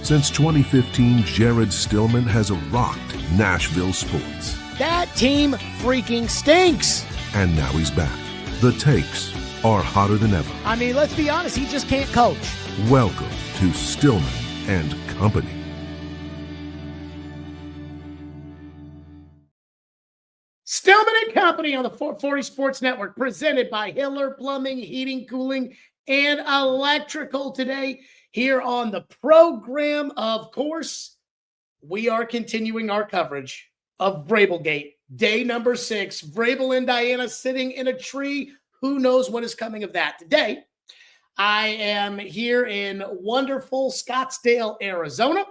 Since 2015, Jared Stillman has rocked Nashville sports. That team freaking stinks. And now he's back. The takes are hotter than ever. I mean, let's be honest, he just can't coach. Welcome to Stillman and Company. Stillman and Company on the 440 Sports Network, presented by Hiller Plumbing, Heating, Cooling, and Electrical. Today here on the program, of course, we are continuing our coverage of VrabelGate, day number 6. Vrabel and Dianna sitting in a tree. Who knows what is coming of that? Today, I am here in wonderful Scottsdale, Arizona,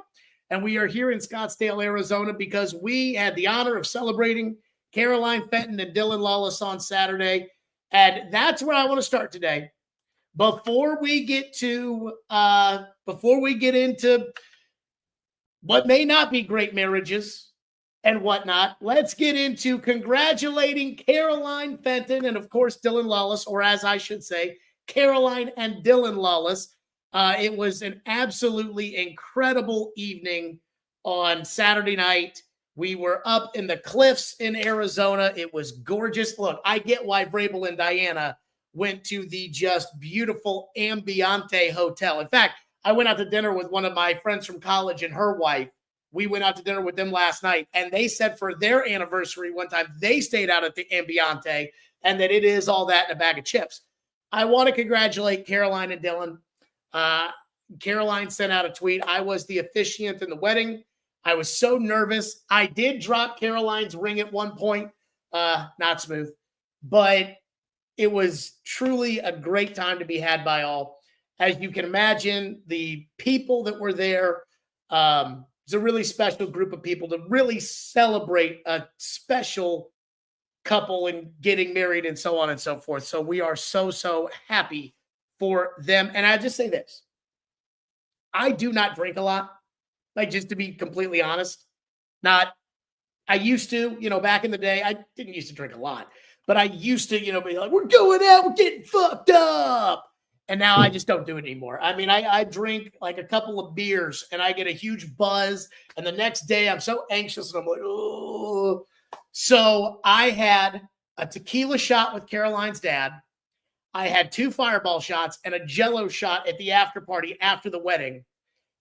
and we are here in Scottsdale, Arizona because we had the honor of celebrating Caroline Fenton and Dylan Lawless on Saturday, and that's where I want to start today. Before we get into what may not be great marriages and whatnot, let's get into congratulating Caroline Fenton and, of course, Dylan Lawless, or as I should say, Caroline and Dylan Lawless. It was an absolutely incredible evening on Saturday night. We were up in the cliffs in Arizona. It was gorgeous. Look, I get why Vrabel and Dianna went to the just beautiful Ambiente Hotel. In fact, I went out to dinner with one of my friends from college and her wife. We went out to dinner with them last night, and they said for their anniversary one time, they stayed out at the Ambiente, and that it is all that in a bag of chips. I want to congratulate Caroline and Dylan. Caroline sent out a tweet. I was the officiant in the wedding. I was so nervous. I did drop Caroline's ring at one point. Not smooth, but it was truly a great time to be had by all. As you can imagine, the people that were there, it's a really special group of people to really celebrate a special couple and getting married and so on and so forth. So we are so happy for them. And I just say this. I do not drink a lot. Like, just to be completely honest, I used to, back in the day, I didn't used to drink a lot, but I used to, be like, we're going out, we're getting fucked up. And now I just don't do it anymore. I mean, I drink like a couple of beers and I get a huge buzz. And the next day I'm so anxious and I'm like, oh. So I had a tequila shot with Caroline's dad. I had 2 Fireball shots and a Jello shot at the after party after the wedding.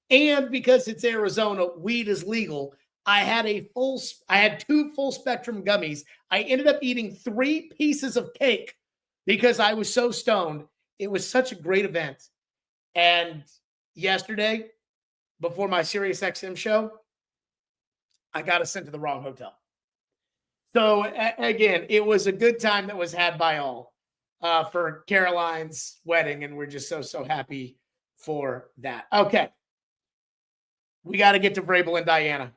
And because it's Arizona, weed is legal. I had 2 full spectrum gummies. I ended up eating 3 pieces of cake because I was so stoned. It was such a great event. And yesterday, before my SiriusXM show, I got us sent to the wrong hotel. So again, it was a good time that was had by all for Caroline's wedding. And we're just so happy for that. Okay. We got to get to Vrabel and Dianna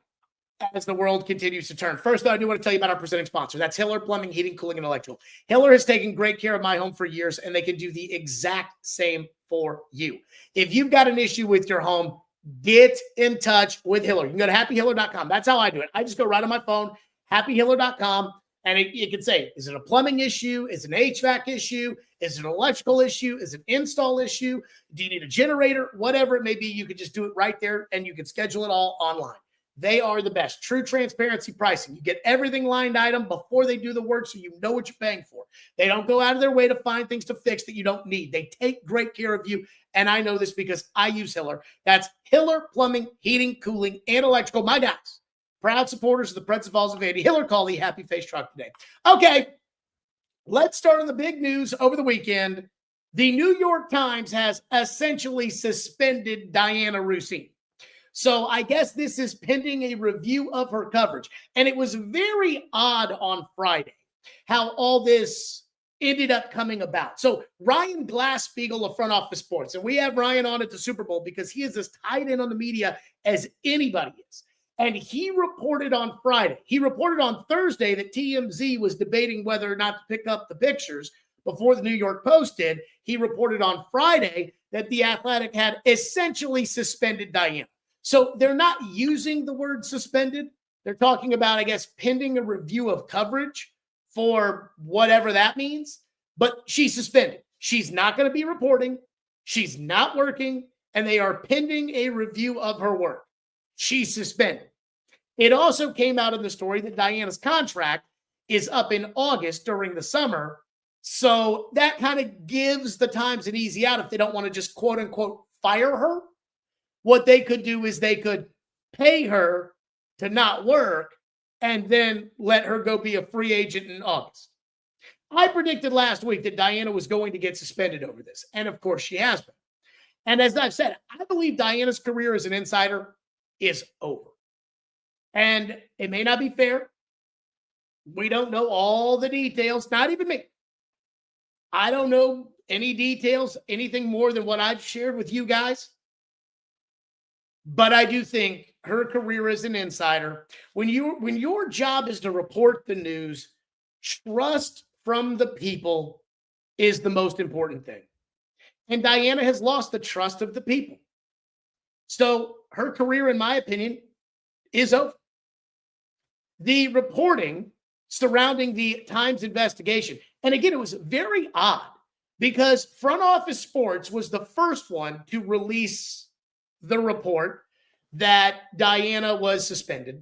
as the world continues to turn. First, though, I do want to tell you about our presenting sponsor. That's Hiller Plumbing, Heating, Cooling, and Electrical. Hiller has taken great care of my home for years, and they can do the exact same for you. If you've got an issue with your home, get in touch with Hiller. You can go to happyhiller.com. That's how I do it. I just go right on my phone, happyhiller.com, and it can say, is it a plumbing issue? Is it an HVAC issue? Is it an electrical issue? Is it an install issue? Do you need a generator? Whatever it may be, you can just do it right there, and you can schedule it all online. They are the best. True transparency pricing. You get everything lined item before they do the work so you know what you're paying for. They don't go out of their way to find things to fix that you don't need. They take great care of you, and I know this because I use Hiller. That's Hiller Plumbing, Heating, Cooling, and Electrical. My guys, proud supporters of the Principals of Andy Hiller. Call the Happy Face Truck today. Okay, let's start on the big news over the weekend. The New York Times has essentially suspended Dianna Russini. So I guess this is pending a review of her coverage. And it was very odd on Friday how all this ended up coming about. So Ryan Glass-Steagall of Front Office Sports, and we have Ryan on at the Super Bowl because he is as tied in on the media as anybody is. And he reported on Friday. He reported on Thursday that TMZ was debating whether or not to pick up the pictures before the New York Post did. He reported on Friday that The Athletic had essentially suspended Dianna. So they're not using the word suspended. They're talking about, I guess, pending a review of coverage for whatever that means. But she's suspended. She's not going to be reporting. She's not working. and they are pending a review of her work. She's suspended. It also came out in the story that Dianna's contract is up in August during the summer. So that kind of gives the Times an easy out if they don't want to just quote unquote fire her. What they could do is they could pay her to not work and then let her go be a free agent in August. I predicted last week that Dianna was going to get suspended over this. And of course she has been. And as I've said, I believe Dianna's career as an insider is over. And it may not be fair. We don't know all the details, not even me. I don't know any details, anything more than what I've shared with you guys. But I do think her career as an insider, when your job is to report the news, trust from the people is the most important thing. And Dianna has lost the trust of the people. So her career, in my opinion, is over. The reporting surrounding the Times investigation, and again, it was very odd because Front Office Sports was the first one to release the report that Dianna was suspended.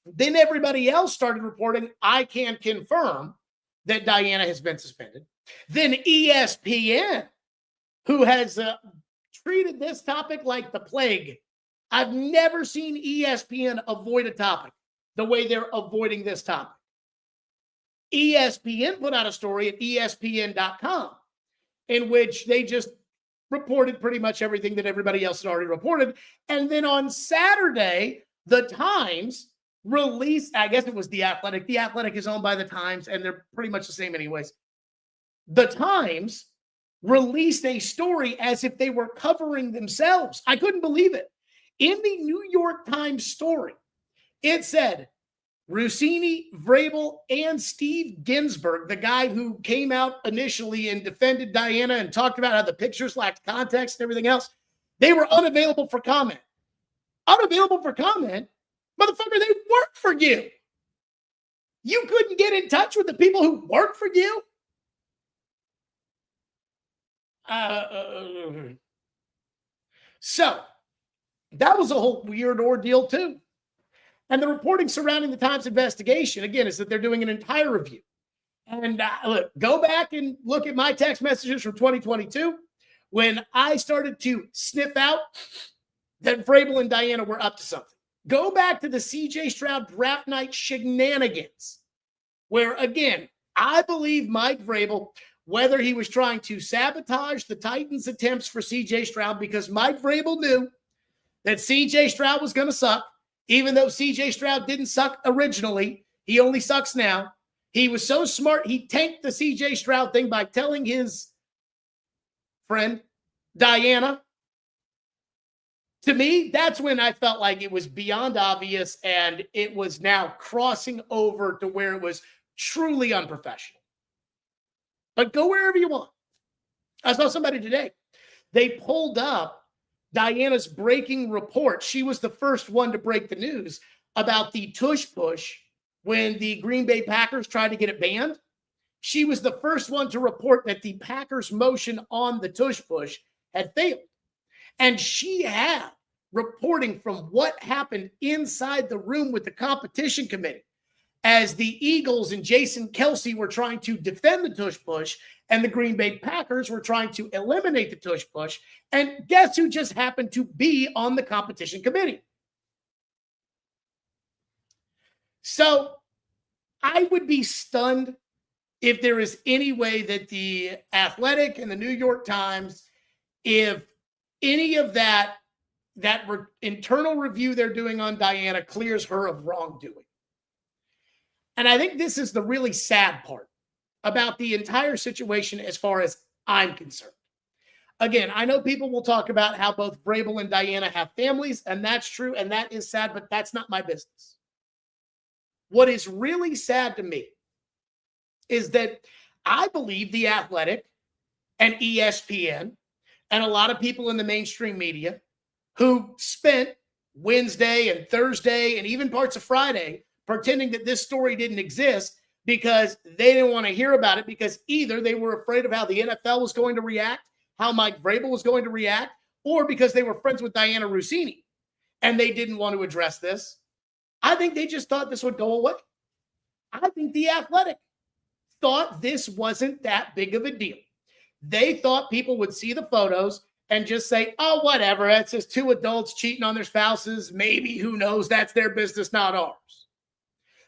Then everybody else started reporting, I can confirm that Dianna has been suspended. Then ESPN, who has treated this topic like the plague. I've never seen ESPN avoid a topic the way they're avoiding this topic. ESPN put out a story at ESPN.com in which they just reported pretty much everything that everybody else had already reported. And then on Saturday, the Times released, I guess it was The Athletic. The Athletic is owned by the Times, and they're pretty much the same anyways. The Times released a story as if they were covering themselves. I couldn't believe it. In the New York Times story, it said, Russini, Vrabel, and Steve Ginsburg, the guy who came out initially and defended Dianna and talked about how the pictures lacked context and everything else, they were unavailable for comment. Unavailable for comment? Motherfucker, they work for you. You couldn't get in touch with the people who work for you? So, that was a whole weird ordeal too. And the reporting surrounding the Times investigation, again, is that they're doing an entire review. And look, go back and look at my text messages from 2022 when I started to sniff out that Vrabel and Dianna were up to something. Go back to the CJ Stroud draft night shenanigans, where, again, I believe Mike Vrabel, whether he was trying to sabotage the Titans' attempts for CJ Stroud, because Mike Vrabel knew that CJ Stroud was going to suck, even though CJ Stroud didn't suck originally. He only sucks now. He was so smart, he tanked the CJ Stroud thing by telling his friend, Dianna. To me, that's when I felt like it was beyond obvious and it was now crossing over to where it was truly unprofessional. But go wherever you want. I saw somebody today. They pulled up Dianna's breaking report. She was the first one to break the news about the tush push when the Green Bay Packers tried to get it banned. She was the first one to report that the Packers' motion on the tush push had failed. And she had reporting from what happened inside the room with the competition committee as the Eagles and Jason Kelsey were trying to defend the tush push and the Green Bay Packers were trying to eliminate the tush push. And guess who just happened to be on the competition committee? So I would be stunned if there is any way that the Athletic and the New York Times, if any of that internal review they're doing on Dianna clears her of wrongdoing. And I think this is the really sad part about the entire situation as far as I'm concerned. Again, I know people will talk about how both Vrabel and Dianna have families, and that's true, and that is sad, but that's not my business. What is really sad to me is that I believe The Athletic and ESPN and a lot of people in the mainstream media who spent Wednesday and Thursday and even parts of Friday pretending that this story didn't exist because they didn't want to hear about it because either they were afraid of how the NFL was going to react, how Mike Vrabel was going to react, or because they were friends with Dianna Russini and they didn't want to address this. I think they just thought this would go away. I think The Athletic thought this wasn't that big of a deal. They thought people would see the photos and just say, oh, whatever. It's just two adults cheating on their spouses. Maybe, who knows? That's their business, not ours.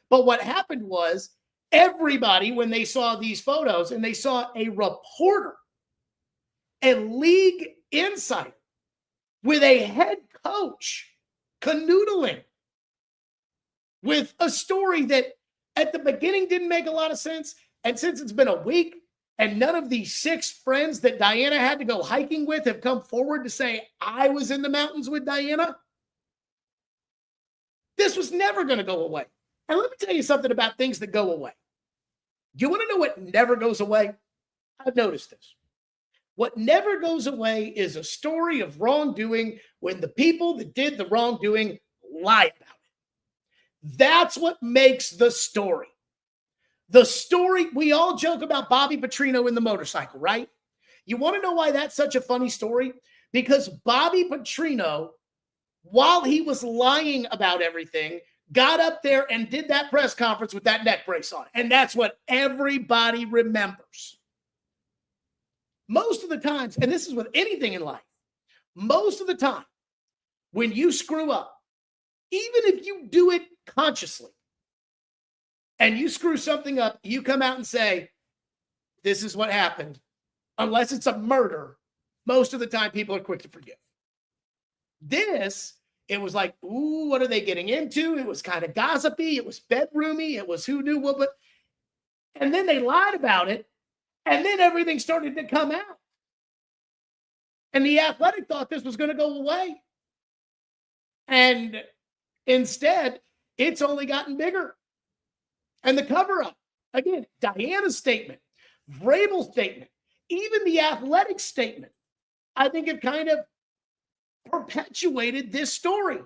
But what happened was everybody, when they saw these photos and they saw a reporter, a league insider with a head coach canoodling with a story that at the beginning didn't make a lot of sense. And since it's been a week and none of the 6 friends that Dianna had to go hiking with have come forward to say, I was in the mountains with Dianna, this was never going to go away. And let me tell you something about things that go away. You want to know what never goes away? I've noticed this. What never goes away is a story of wrongdoing when the people that did the wrongdoing lie about it. That's what makes the story. The story, we all joke about Bobby Petrino in the motorcycle, right? You want to know why that's such a funny story? Because Bobby Petrino, while he was lying about everything, got up there and did that press conference with that neck brace on. And that's what everybody remembers. Most of the times, and this is with anything in life, most of the time, when you screw up, even if you do it consciously, and you screw something up, you come out and say, this is what happened. Unless it's a murder, most of the time people are quick to forgive. This, it was like, ooh, what are they getting into? It was kind of gossipy. It was bedroomy. It was who knew what. But, and then they lied about it. And then everything started to come out. And The Athletic thought this was going to go away. And instead, it's only gotten bigger. And the cover-up, again, Dianna's statement, Vrabel's statement, even The Athletic statement, I think have kind of perpetuated this story.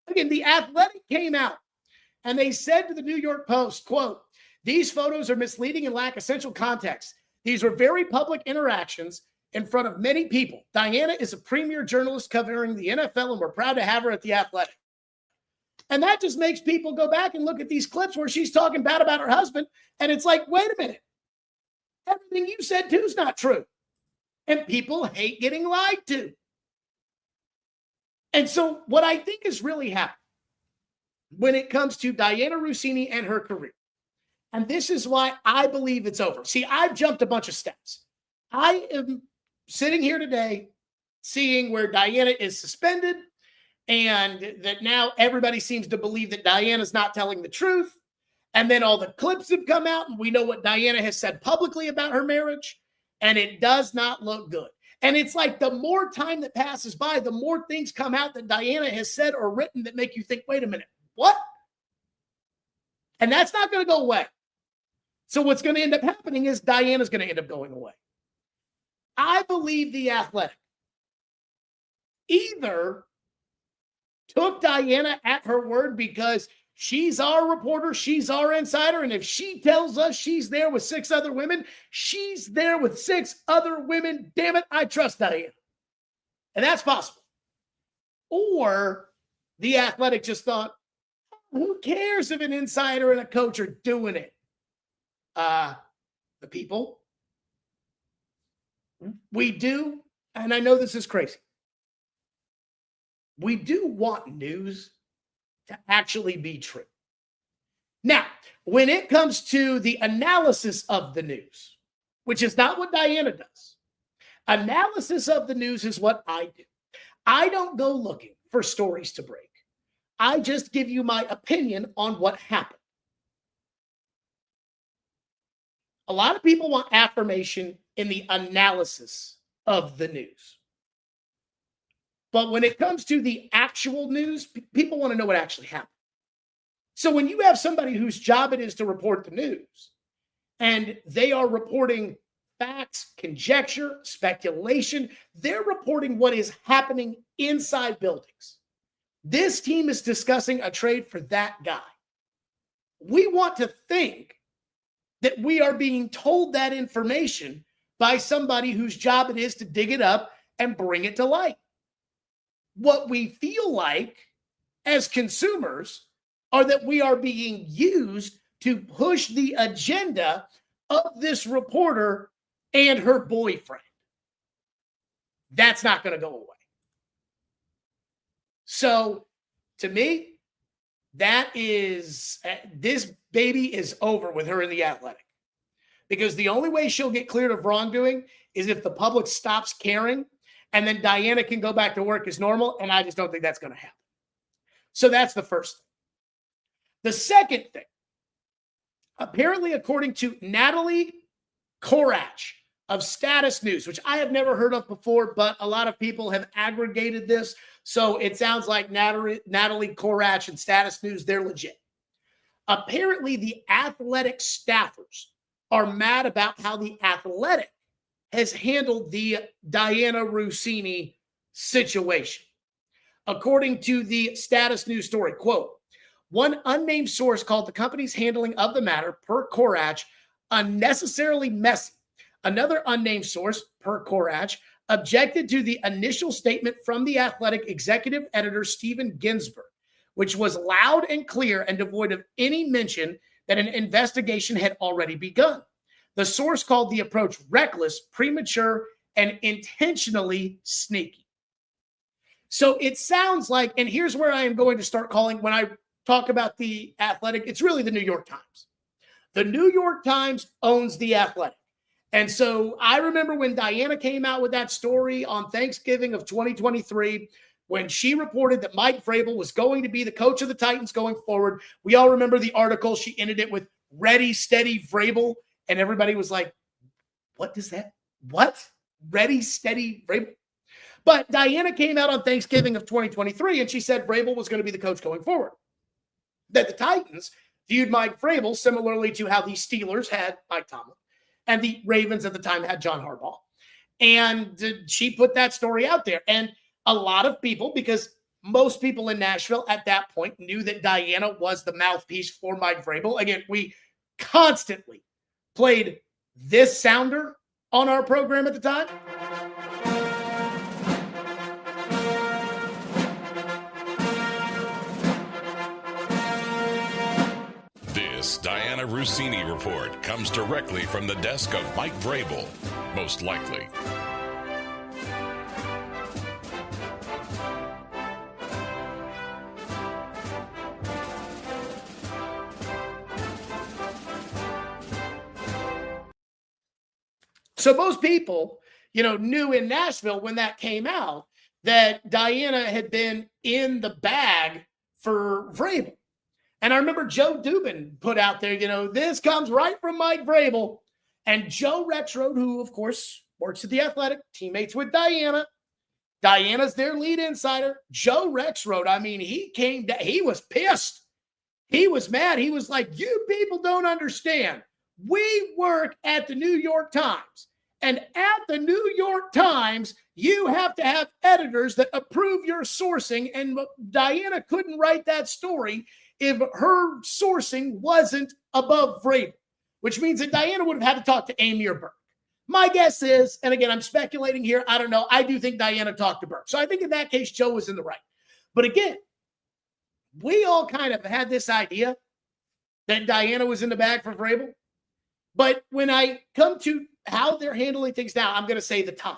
Again, The Athletic came out and they said to the New York Post, quote, these photos are misleading and lack essential context. These were very public interactions in front of many people. Dianna is a premier journalist covering the NFL, and we're proud to have her at The Athletic. And that just makes people go back and look at these clips where she's talking bad about her husband. And it's like, wait a minute. Everything you said too is not true. And people hate getting lied to. And so what I think is really happening when it comes to Dianna Russini and her career, and this is why I believe it's over. See, I've jumped a bunch of steps. I am sitting here today seeing where Dianna is suspended, and that now everybody seems to believe that Dianna's not telling the truth. And then all the clips have come out, and we know what Dianna has said publicly about her marriage, and it does not look good. And it's like the more time that passes by, the more things come out that Dianna has said or written that make you think, wait a minute, what? And that's not going to go away. So what's going to end up happening is Dianna's going to end up going away. I believe The Athletic either took Dianna at her word because she's our reporter, she's our insider, and if she tells us she's there with 6 other women, she's there with 6 other women. Damn it, I trust Dianna. And that's possible. Or The Athletic just thought, who cares if an insider and a coach are doing it? The people. We do, and I know this is crazy, we do want news to actually be true. Now, when it comes to the analysis of the news, which is not what Dianna does, analysis of the news is what I do. I don't go looking for stories to break. I just give you my opinion on what happened. A lot of people want affirmation in the analysis of the news. But when it comes to the actual news, people want to know what actually happened. So when you have somebody whose job it is to report the news, and they are reporting facts, conjecture, speculation, they're reporting what is happening inside buildings. This team is discussing a trade for that guy. We want to think that we are being told that information by somebody whose job it is to dig it up and bring it to light. What we feel like as consumers are that we are being used to push the agenda of this reporter and her boyfriend. That's not going to go away. So, to me, this baby is over with her in The Athletic. Because the only way she'll get cleared of wrongdoing is if the public stops caring, and then Dianna can go back to work as normal, and I just don't think that's going to happen. So that's the first thing. The second thing, apparently according to Natalie Korach of Status News, which I have never heard of before, but a lot of people have aggregated this, so it sounds like Natalie Korach and Status News, they're legit. Apparently, the Athletic staffers are mad about how the Athletic has handled the Dianna Russini situation. According to the Status News story, quote, one unnamed source called the company's handling of the matter, per Korach, unnecessarily messy. Another unnamed source, per Korach, objected to the initial statement from the Athletic executive editor, Steven Ginsburg, which was loud and clear and devoid of any mention that an investigation had already begun. The source called the approach reckless, premature, and intentionally sneaky. So it sounds like, and here's where I am going to start calling, when I talk about the Athletic, it's really the New York Times. The New York Times owns the Athletic. And so I remember when Dianna came out with that story on Thanksgiving of 2023, when she reported that Mike Vrabel was going to be the coach of the Titans going forward. We all remember the article. She ended it with ready, steady, Vrabel. And everybody was like, what does that? What? Ready, steady, Vrabel? But Dianna came out on Thanksgiving of 2023, and she said Vrabel was going to be the coach going forward. That the Titans viewed Mike Vrabel similarly to how the Steelers had Mike Tomlin, and the Ravens at the time had John Harbaugh. And she put that story out there. And a lot of people, because most people in Nashville at that point knew that Dianna was the mouthpiece for Mike Vrabel. Again, we constantly played this sounder on our program at the time. This Dianna Russini report comes directly from the desk of Mike Vrabel, most likely. So most people, knew in Nashville when that came out that Dianna had been in the bag for Vrabel. And I remember Joe Dubin put out there, this comes right from Mike Vrabel. And Joe Rexrode, who, of course, works at The Athletic, teammates with Dianna. Diana's their lead insider. Joe Rexrode, he was pissed. He was mad. He was like, you people don't understand. We work at the New York Times. And at the New York Times, you have to have editors that approve your sourcing. And Dianna couldn't write that story if her sourcing wasn't above Vrabel, which means that Dianna would have had to talk to Amy or Burke. My guess is, and again, I'm speculating here, I don't know, I do think Dianna talked to Burke. So I think in that case, Joe was in the right. But again, we all kind of had this idea that Dianna was in the bag for Vrabel. But when I come to how they're handling things now, I'm going to say the Times.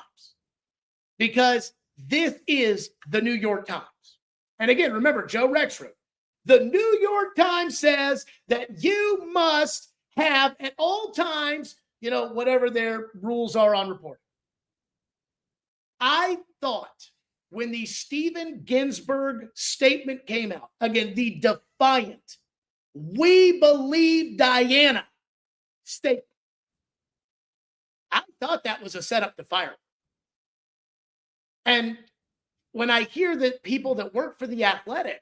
Because this is the New York Times. And again, remember, Joe Rexrode. The New York Times says that you must have at all times, whatever their rules are on reporting. I thought when the Steven Ginsburg statement came out, again, the defiant, we believe Dianna statement, I thought that was a setup to fire. And when I hear that people that work for The Athletic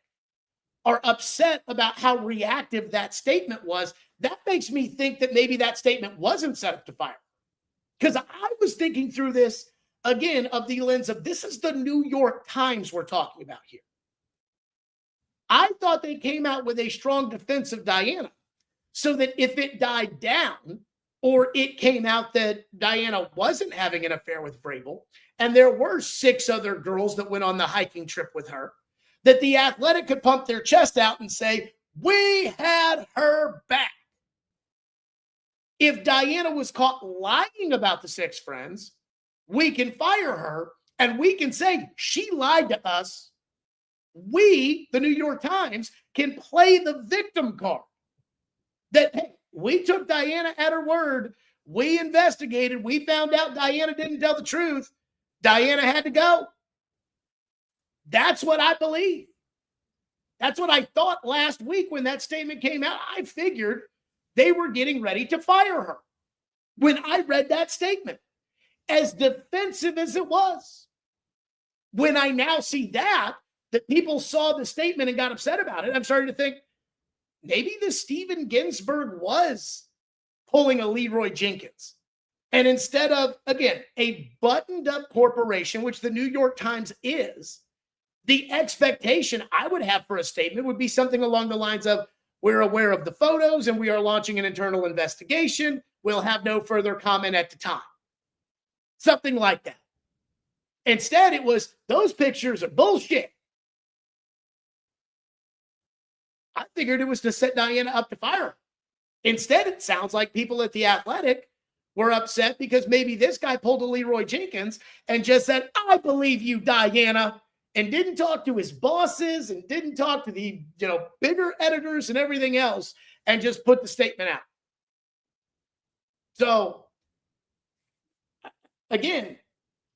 are upset about how reactive that statement was, that makes me think that maybe that statement wasn't set up to fire. Because I was thinking through this, again, of the lens of this is the New York Times we're talking about here. I thought they came out with a strong defense of Dianna so that if it died down, or it came out that Dianna wasn't having an affair with Vrabel, and there were 6 other girls that went on the hiking trip with her, that The Athletic could pump their chest out and say, we had her back. If Dianna was caught lying about the 6 friends, we can fire her and we can say she lied to us. We, the New York Times, can play the victim card. That, hey, we took Dianna at her word. We investigated. We found out Dianna didn't tell the truth. Dianna had to go. That's what I believe. That's what I thought last week when that statement came out. I figured they were getting ready to fire her when I read that statement, as defensive as it was. When I now see that people saw the statement and got upset about it, I'm starting to think maybe the Steven Ginsburg was pulling a Leroy Jenkins. And instead of, again, a buttoned up corporation, which the New York Times is, the expectation I would have for a statement would be something along the lines of, we're aware of the photos and we are launching an internal investigation. We'll have no further comment at the time. Something like that. Instead, it was, those pictures are bullshit. I figured it was to set Dianna up to fire her. Instead, it sounds like people at The Athletic were upset because maybe this guy pulled a Leroy Jenkins and just said, I believe you, Dianna, and didn't talk to his bosses and didn't talk to the bigger editors and everything else and just put the statement out. So, again,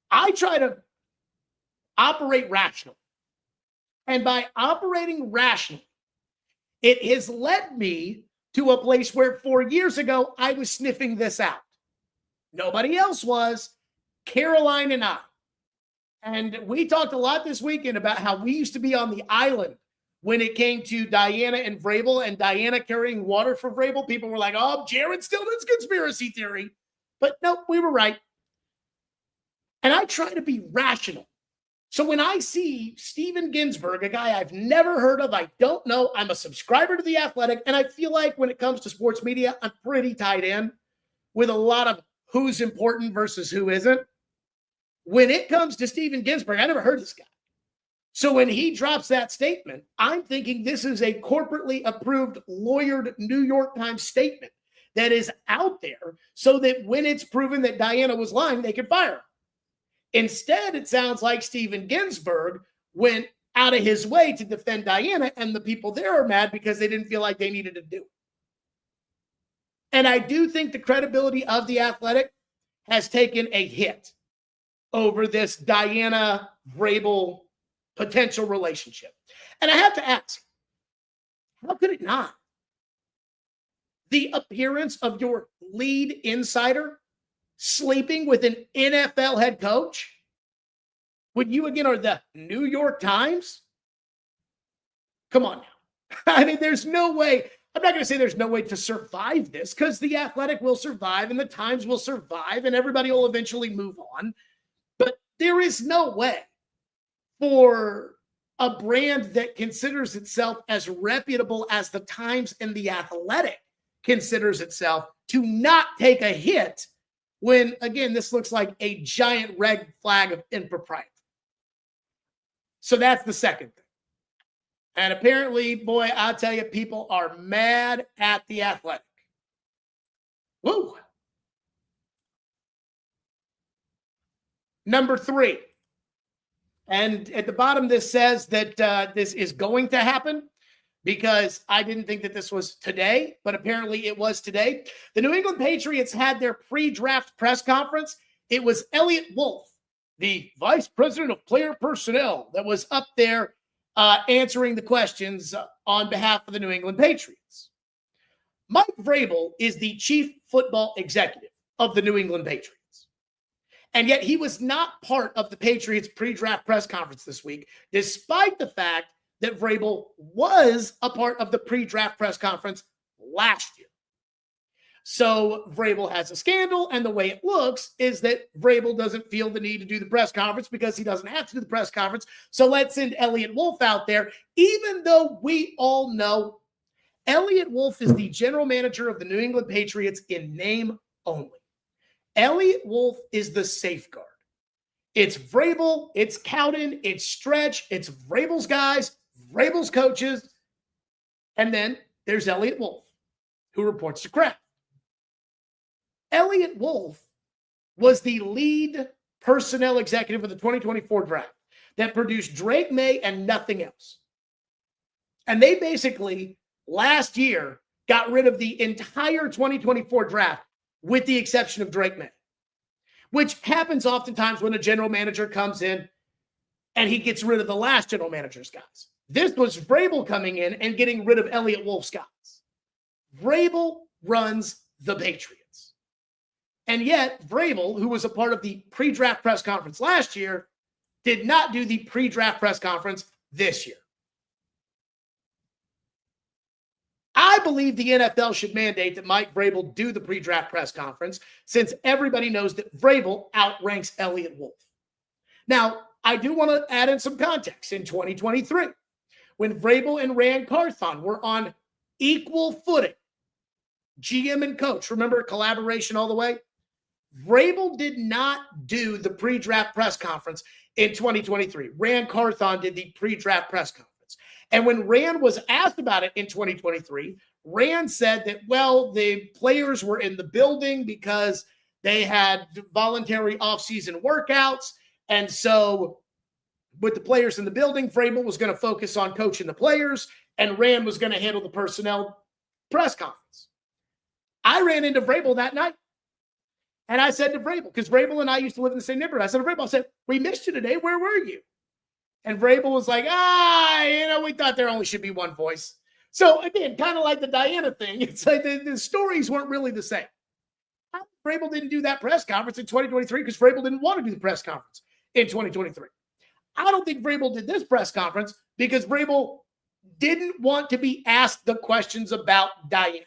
I try to operate rationally. And by operating rationally, it has led me to a place where 4 years ago, I was sniffing this out. Nobody else was. Caroline and I. And we talked a lot this weekend about how we used to be on the island when it came to Dianna and Vrabel, and Dianna carrying water for Vrabel. People were like, oh, Jared Stillman's conspiracy theory. But no, we were right. And I try to be rational. So when I see Steven Ginsburg, a guy I've never heard of, I don't know, I'm a subscriber to The Athletic, and I feel like when it comes to sports media, I'm pretty tied in with a lot of who's important versus who isn't. When it comes to Steven Ginsburg, I never heard this guy. So when he drops that statement, I'm thinking this is a corporately approved, lawyered New York Times statement that is out there so that when it's proven that Dianna was lying, they can fire her. Instead, it sounds like Steven Ginsburg went out of his way to defend Dianna, and the people there are mad because they didn't feel like they needed to do it. And I do think the credibility of The Athletic has taken a hit over this Dianna-Vrabel potential relationship. And I have to ask, how could it not? The appearance of your lead insider sleeping with an NFL head coach when you again are the New York Times? Come on now. I mean, there's no way. I'm not going to say there's no way to survive this, because The Athletic will survive and the Times will survive and everybody will eventually move on. But there is no way for a brand that considers itself as reputable as the Times and The Athletic considers itself to not take a hit when, again, this looks like a giant red flag of impropriety. So that's the second thing. And apparently, boy, I'll tell you, people are mad at The Athletic. Woo! Number 3. And at the bottom, this says that this is going to happen, because I didn't think that this was today, but apparently it was today. The New England Patriots had their pre-draft press conference. It was Elliott Wolf, the vice president of player personnel, that was up there answering the questions on behalf of the New England Patriots. Mike Vrabel is the chief football executive of the New England Patriots. And yet he was not part of the Patriots pre-draft press conference this week, despite the fact that Vrabel was a part of the pre-draft press conference last year. So Vrabel has a scandal, and the way it looks is that Vrabel doesn't feel the need to do the press conference because he doesn't have to do the press conference. So let's send Elliott Wolf out there, even though we all know Elliott Wolf is the general manager of the New England Patriots in name only. Elliott Wolf is the safeguard. It's Vrabel, it's Cowden, it's Stretch, it's Vrabel's guys, Vrabel's coaches, and then there's Elliott Wolf, who reports to Kraft. Elliott Wolf was the lead personnel executive of the 2024 draft that produced Drake May and nothing else. And they basically, last year, got rid of the entire 2024 draft with the exception of Drake May, which happens oftentimes when a general manager comes in and he gets rid of the last general manager's guys. This was Vrabel coming in and getting rid of Elliott Wolf's guys. Vrabel runs the Patriots. And yet, Vrabel, who was a part of the pre-draft press conference last year, did not do the pre-draft press conference this year. I believe the NFL should mandate that Mike Vrabel do the pre-draft press conference, since everybody knows that Vrabel outranks Elliott Wolf. Now, I do want to add in some context. In 2023, when Vrabel and Ran Carthon were on equal footing, GM and coach, remember, collaboration all the way? Vrabel did not do the pre-draft press conference in 2023. Ran Carthon did the pre-draft press conference. And when Ran was asked about it in 2023, Ran said that, well, the players were in the building because they had voluntary off-season workouts. And so with the players in the building, Vrabel was going to focus on coaching the players, and Ran was going to handle the personnel press conference. I ran into Vrabel that night. And I said to Vrabel, because Vrabel and I used to live in the same neighborhood, I said to Vrabel, we missed you today. Where were you? And Vrabel was like, we thought there only should be one voice. So again, kind of like the Dianna thing, it's like the stories weren't really the same. Vrabel didn't do that press conference in 2023 because Vrabel didn't want to do the press conference in 2023. I don't think Vrabel did this press conference because Vrabel didn't want to be asked the questions about Dianna.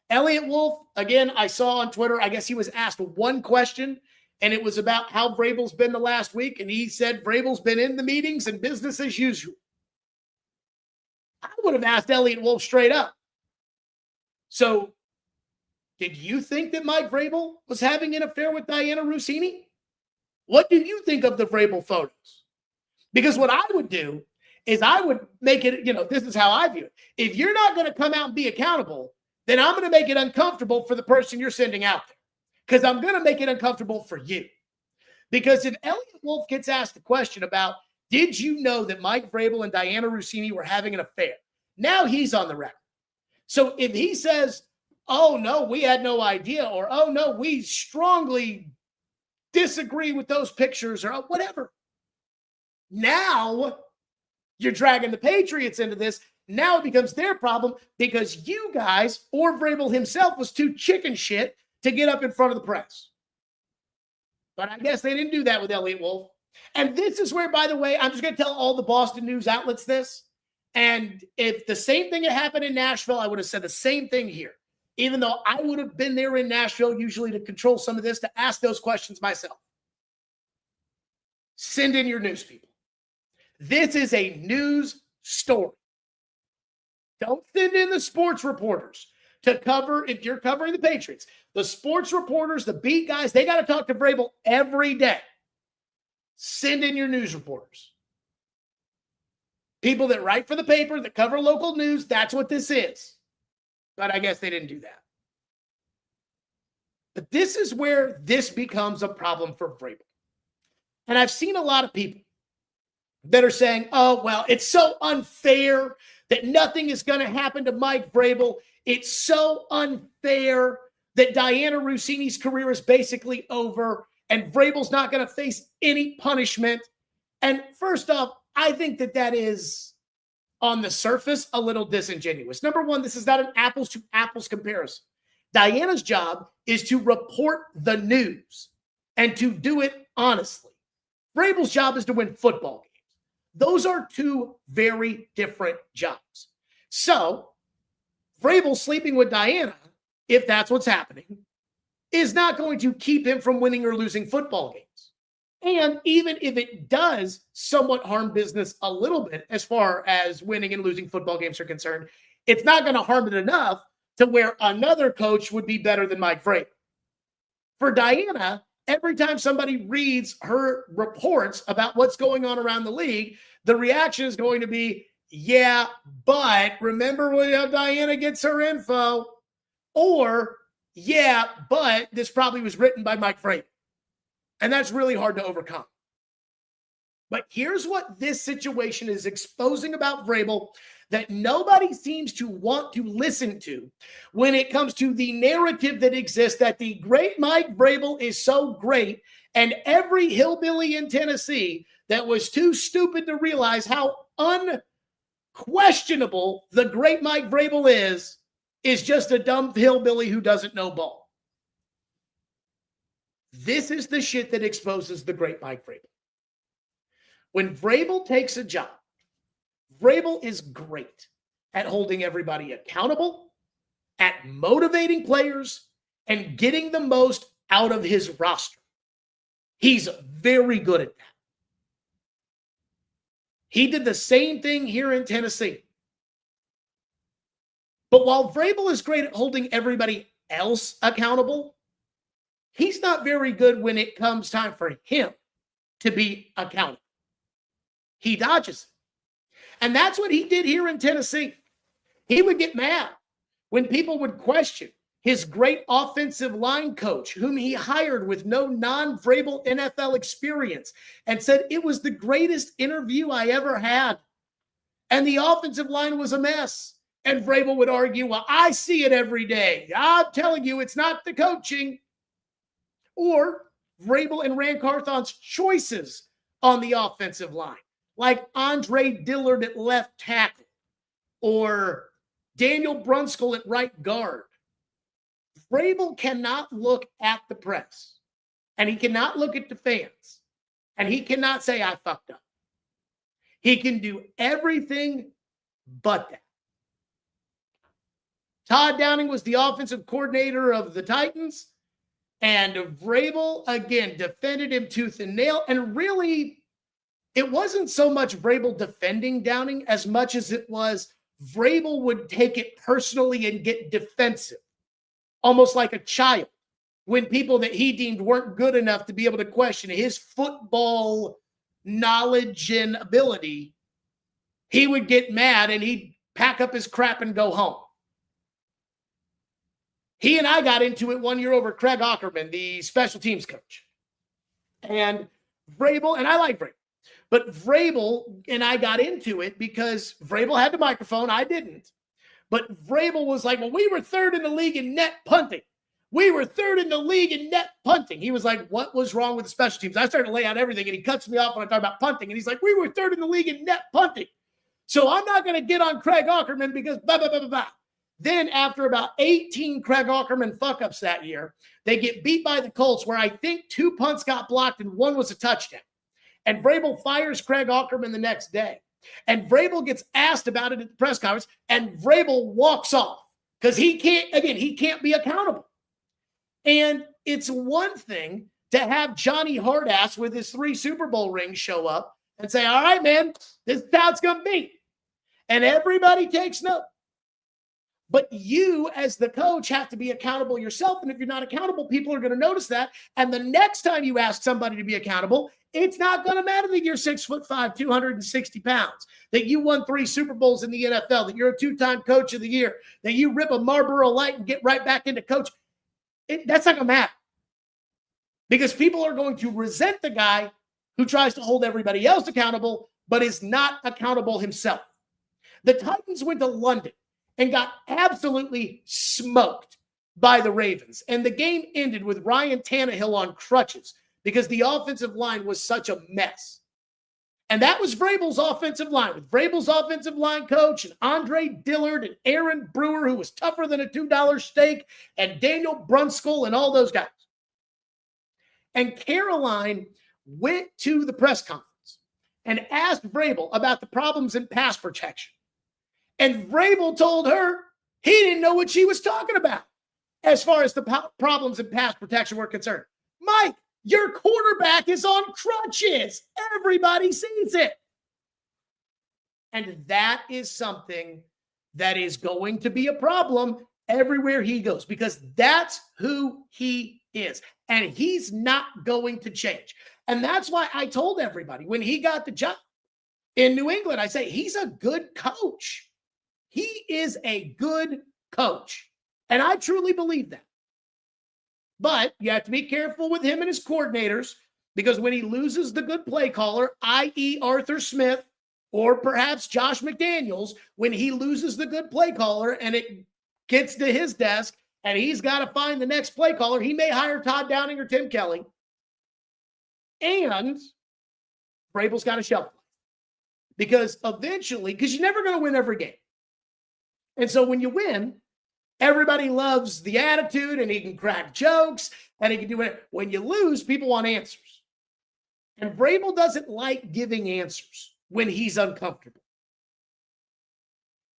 Elliott Wolf, again, I saw on Twitter, I guess he was asked one question, and it was about how Vrabel's been the last week, and he said Vrabel's been in the meetings and business as usual. I would have asked Elliott Wolf straight up. So, did you think that Mike Vrabel was having an affair with Dianna Russini? What do you think of the Vrabel photos? Because what I would do is I would make it, this is how I view it. If you're not going to come out and be accountable, then I'm going to make it uncomfortable for the person you're sending out there. Because I'm going to make it uncomfortable for you. Because if Elliott Wolf gets asked the question about, did you know that Mike Vrabel and Dianna Russini were having an affair? Now he's on the record. So if he says, oh, no, we had no idea, or, oh, no, we strongly disagree with those pictures, or whatever. Now you're dragging the Patriots into this. Now it becomes their problem because you guys, or Vrabel himself, was too chicken shit to get up in front of the press. But I guess they didn't do that with Elliott Wolf. And this is where, by the way, I'm just going to tell all the Boston news outlets this. And if the same thing had happened in Nashville, I would have said the same thing here. Even though I would have been there in Nashville usually to control some of this, to ask those questions myself. Send in your news people. This is a news story. Don't send in the sports reporters to cover, if you're covering the Patriots. The sports reporters, the beat guys, they got to talk to Vrabel every day. Send in your news reporters. People that write for the paper, that cover local news, that's what this is. But I guess they didn't do that. But this is where this becomes a problem for Vrabel. And I've seen a lot of people that are saying, oh, well, it's so unfair that nothing is going to happen to Mike Vrabel. It's so unfair that Dianna Russini's career is basically over and Vrabel's not going to face any punishment. And first off, I think that is, on the surface, a little disingenuous. Number one, this is not an apples to apples comparison. Diana's job is to report the news and to do it honestly. Vrabel's job is to win football games. Those are two very different jobs. So, Vrabel sleeping with Dianna, if that's what's happening, is not going to keep him from winning or losing football games. And even if it does somewhat harm business a little bit as far as winning and losing football games are concerned, it's not going to harm it enough to where another coach would be better than Mike Vrabel. For Dianna, every time somebody reads her reports about what's going on around the league, the reaction is going to be, yeah, but remember how Dianna gets her info? Or, yeah, but this probably was written by Mike Vrabel. And that's really hard to overcome. But here's what this situation is exposing about Vrabel that nobody seems to want to listen to when it comes to the narrative that exists that the great Mike Vrabel is so great, and every hillbilly in Tennessee that was too stupid to realize how unquestionable the great Mike Vrabel is just a dumb hillbilly who doesn't know ball. This is the shit that exposes the great Mike Vrabel. When Vrabel takes a job, Vrabel is great at holding everybody accountable, at motivating players, and getting the most out of his roster. He's very good at that. He did the same thing here in Tennessee. But while Vrabel is great at holding everybody else accountable, he's not very good when it comes time for him to be accountable. He dodges it. And that's what he did here in Tennessee. He would get mad when people would question his great offensive line coach, whom he hired with no non-Vrabel NFL experience, and said it was the greatest interview I ever had. And the offensive line was a mess. And Vrabel would argue, well, I see it every day. I'm telling you, it's not the coaching. Or Vrabel and Rand Carthon's choices on the offensive line, like Andre Dillard at left tackle or Daniel Brunskill at right guard. Vrabel cannot look at the press, and he cannot look at the fans, and he cannot say, I fucked up. He can do everything but that. Todd Downing was the offensive coordinator of the Titans, and Vrabel, again, defended him tooth and nail, and really, it wasn't so much Vrabel defending Downing as much as it was Vrabel would take it personally and get defensive, almost like a child, when people that he deemed weren't good enough to be able to question his football knowledge and ability. He would get mad and he'd pack up his crap and go home. He and I got into it one year over Craig Aukerman, the special teams coach. And Vrabel, and I like Vrabel, but Vrabel and I got into it because Vrabel had the microphone. I didn't. But Vrabel was like, well, we were third in the league in net punting. We were third in the league in net punting. He was like, what was wrong with the special teams? I started to lay out everything, and he cuts me off when I talk about punting. And he's like, we were third in the league in net punting. So I'm not going to get on Craig Aukerman because blah, blah, blah, blah, blah. Then after about 18 Craig Aukerman fuck-ups that year, they get beat by the Colts, where I think 2 punts got blocked and 1 was a touchdown. And Vrabel fires Craig Aukerman the next day. And Vrabel gets asked about it at the press conference, and Vrabel walks off because he can't be accountable. And it's one thing to have Johnny Hardass with his 3 Super Bowl rings show up and say, all right, man, this is how it's going to be. And everybody takes note. But you, as the coach, have to be accountable yourself. And if you're not accountable, people are going to notice that. And the next time you ask somebody to be accountable, it's not going to matter that you're 6'5", 260 pounds, that you won 3 Super Bowls in the NFL, that you're a 2-time coach of the year, that you rip a Marlboro Light and get right back into coach. That's not going to matter. Because people are going to resent the guy who tries to hold everybody else accountable, but is not accountable himself. The Titans went to London and got absolutely smoked by the Ravens. And the game ended with Ryan Tannehill on crutches because the offensive line was such a mess. And that was Vrabel's offensive line, with Vrabel's offensive line coach and Andre Dillard and Aaron Brewer, who was tougher than a $2 steak, and Daniel Brunskill and all those guys. And Caroline went to the press conference and asked Vrabel about the problems in pass protection. And Vrabel told her he didn't know what she was talking about as far as the problems in pass protection were concerned. Mike, your quarterback is on crutches. Everybody sees it. And that is something that is going to be a problem everywhere he goes, because that's who he is. And he's not going to change. And that's why I told everybody when he got the job in New England, I say, he's a good coach. He is a good coach. And I truly believe that. But you have to be careful with him and his coordinators, because when he loses the good play caller, i.e. Arthur Smith, or perhaps Josh McDaniels, when he loses the good play caller and it gets to his desk and he's got to find the next play caller, he may hire Todd Downing or Tim Kelly. And Vrabel's got a shelf life. Because eventually, because you're never going to win every game. And so when you win, everybody loves the attitude and he can crack jokes and he can do it. When you lose, people want answers. And Vrabel doesn't like giving answers when he's uncomfortable.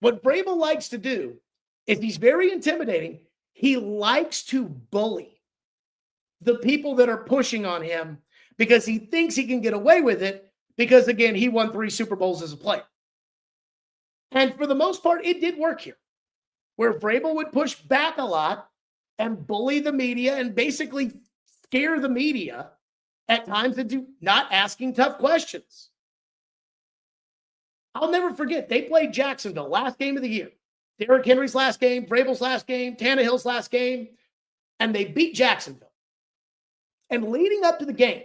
What Vrabel likes to do is he's very intimidating. He likes to bully the people that are pushing on him because he thinks he can get away with it because, again, he won 3 Super Bowls as a player. And for the most part, it did work here, where Vrabel would push back a lot and bully the media and basically scare the media at times into not asking tough questions. I'll never forget, they played Jacksonville last game of the year. Derrick Henry's last game, Vrabel's last game, Tannehill's last game, and they beat Jacksonville. And leading up to the game,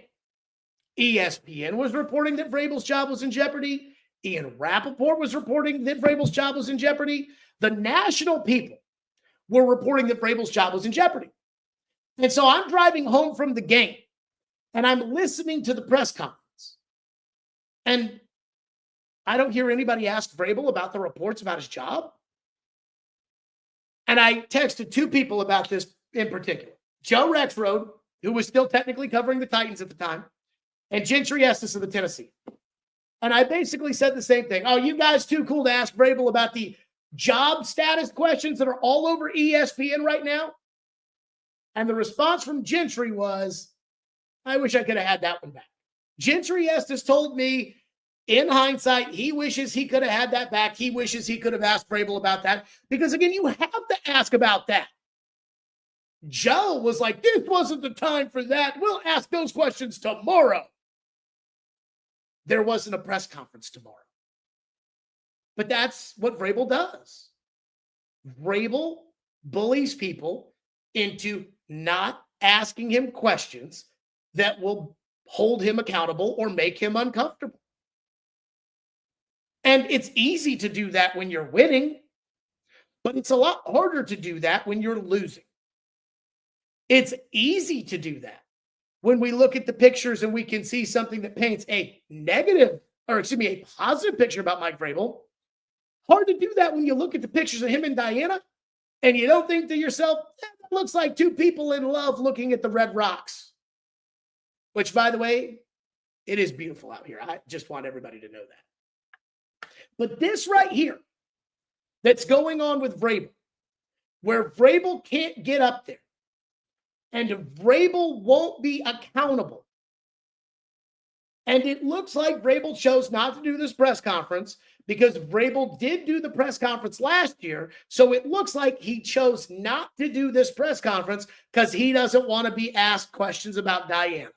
ESPN was reporting that Vrabel's job was in jeopardy. Ian Rappaport was reporting that Vrabel's job was in jeopardy. The national people were reporting that Vrabel's job was in jeopardy. And so I'm driving home from the game, and I'm listening to the press conference. And I don't hear anybody ask Vrabel about the reports about his job. And I texted 2 people about this in particular. Joe Rexrode, who was still technically covering the Titans at the time, and Gentry Estes of the Tennessee. And I basically said the same thing. Oh, you guys too cool to ask Vrabel about the job status questions that are all over ESPN right now? And the response from Gentry was, I wish I could have had that one back. Gentry Estes told me, in hindsight, he wishes he could have had that back. He wishes he could have asked Vrabel about that. Because, again, you have to ask about that. Joe was like, this wasn't the time for that. We'll ask those questions tomorrow. There wasn't a press conference tomorrow. But that's what Vrabel does. Vrabel bullies people into not asking him questions that will hold him accountable or make him uncomfortable. And it's easy to do that when you're winning, but it's a lot harder to do that when you're losing. It's easy to do that when we look at the pictures and we can see something that paints a a positive picture about Mike Vrabel. Hard to do that when you look at the pictures of him and Dianna and you don't think to yourself, that looks like 2 people in love looking at the red rocks. Which, by the way, it is beautiful out here. I just want everybody to know that. But this right here that's going on with Vrabel, where Vrabel can't get up there and Vrabel won't be accountable. And it looks like Vrabel chose not to do this press conference because Vrabel did do the press conference last year. So it looks like he chose not to do this press conference because he doesn't want to be asked questions about Dianna.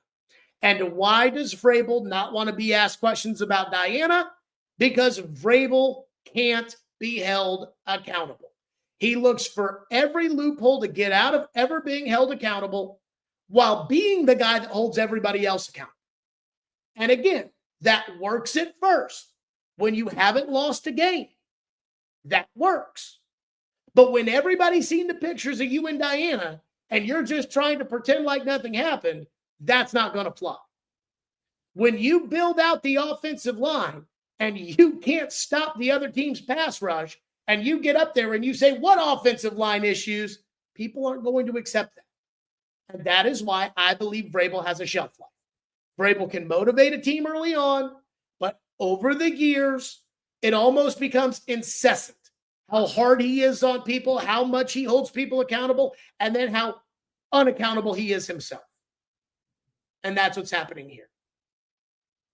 And why does Vrabel not want to be asked questions about Dianna? Because Vrabel can't be held accountable. He looks for every loophole to get out of ever being held accountable while being the guy that holds everybody else accountable. And again, that works at first when you haven't lost a game. That works. But when everybody's seen the pictures of you and Dianna and you're just trying to pretend like nothing happened, that's not going to fly. When you build out the offensive line and you can't stop the other team's pass rush, and you get up there and you say, what offensive line issues? People aren't going to accept that. And that is why I believe Vrabel has a shelf life. Vrabel can motivate a team early on, but over the years, it almost becomes incessant. How hard he is on people, how much he holds people accountable, and then how unaccountable he is himself. And that's what's happening here.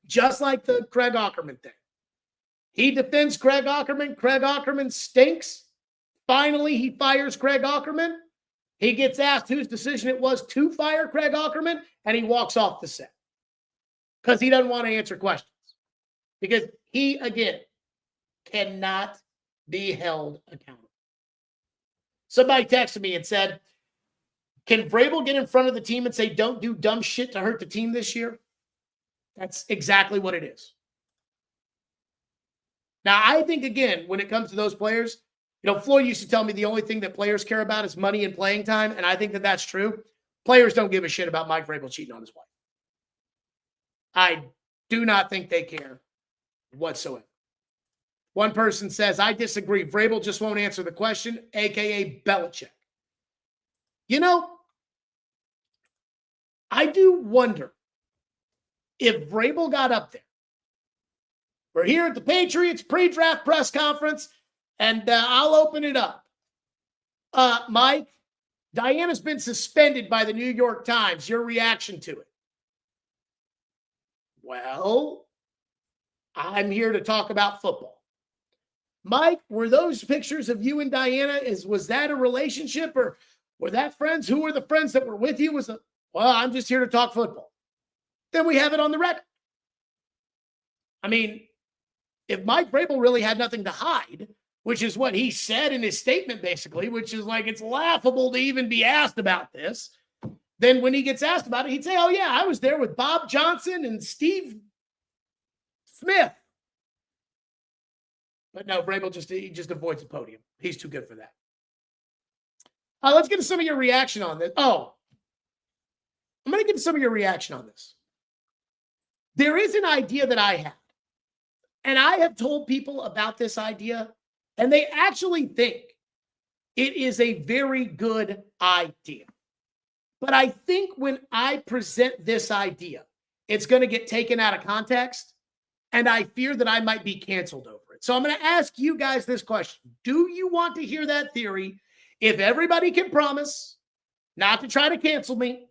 Just like the Craig Aukerman thing. He defends Craig Aukerman. Craig Aukerman stinks. Finally, he fires Craig Aukerman. He gets asked whose decision it was to fire Craig Aukerman, and he walks off the set because he doesn't want to answer questions. Because he, again, cannot be held accountable. Somebody texted me and said, can Vrabel get in front of the team and say, don't do dumb shit to hurt the team this year? That's exactly what it is. Now, I think, again, when it comes to those players, Floyd used to tell me the only thing that players care about is money and playing time, and I think that that's true. Players don't give a shit about Mike Vrabel cheating on his wife. I do not think they care whatsoever. One person says, I disagree. Vrabel just won't answer the question, a.k.a. Belichick. I do wonder if Vrabel got up there. We're here at the Patriots pre-draft press conference, and I'll open it up. Mike, Dianna's been suspended by the New York Times. Your reaction to it? Well, I'm here to talk about football. Mike, were those pictures of you and Dianna, was that a relationship, or were that friends? Who were the friends that were with you? Well, I'm just here to talk football. Then we have it on the record. I mean, if Mike Vrabel really had nothing to hide, which is what he said in his statement, basically, which is like, it's laughable to even be asked about this. Then when he gets asked about it, he'd say, oh, yeah, I was there with Bob Johnson and Steve Smith. But no, Vrabel just avoids the podium. He's too good for that. Let's get to some of your reaction on this. Oh, I'm going to get to some of your reaction on this. There is an idea that I have, and I have told people about this idea, and they actually think it is a very good idea. But I think when I present this idea, it's going to get taken out of context, and I fear that I might be canceled over it. So I'm going to ask you guys this question. Do you want to hear that theory if everybody can promise not to try to cancel me,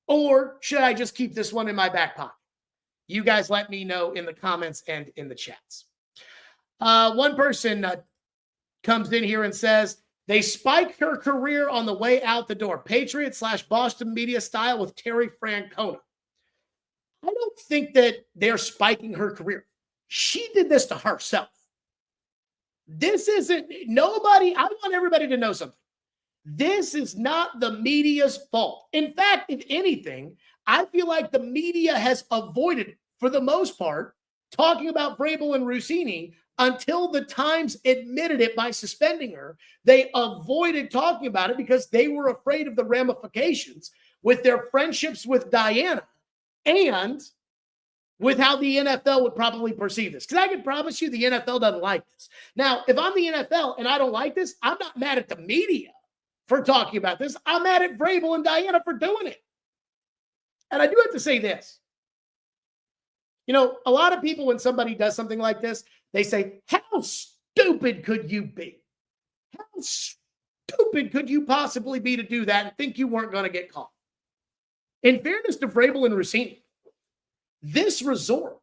or should I just keep this one in my back pocket? You guys let me know in the comments and in the chats. One person comes in here and says, they spiked her career on the way out the door. Patriots/Boston media style with Terry Francona. I don't think that they're spiking her career. She did this to herself. This isn't nobody. I want everybody to know something. This is not the media's fault. In fact, if anything, I feel like the media has avoided, for the most part, talking about Vrabel and Russini until the Times admitted it by suspending her. They avoided talking about it because they were afraid of the ramifications with their friendships with Dianna and with how the NFL would probably perceive this. Because I can promise you the NFL doesn't like this. Now, if I'm the NFL and I don't like this, I'm not mad at the media for talking about this. I'm mad at Vrabel and Dianna for doing it. And I do have to say this. A lot of people, when somebody does something like this, they say, how stupid could you be? How stupid could you possibly be to do that and think you weren't going to get caught? In fairness to Vrabel and Russini, this resort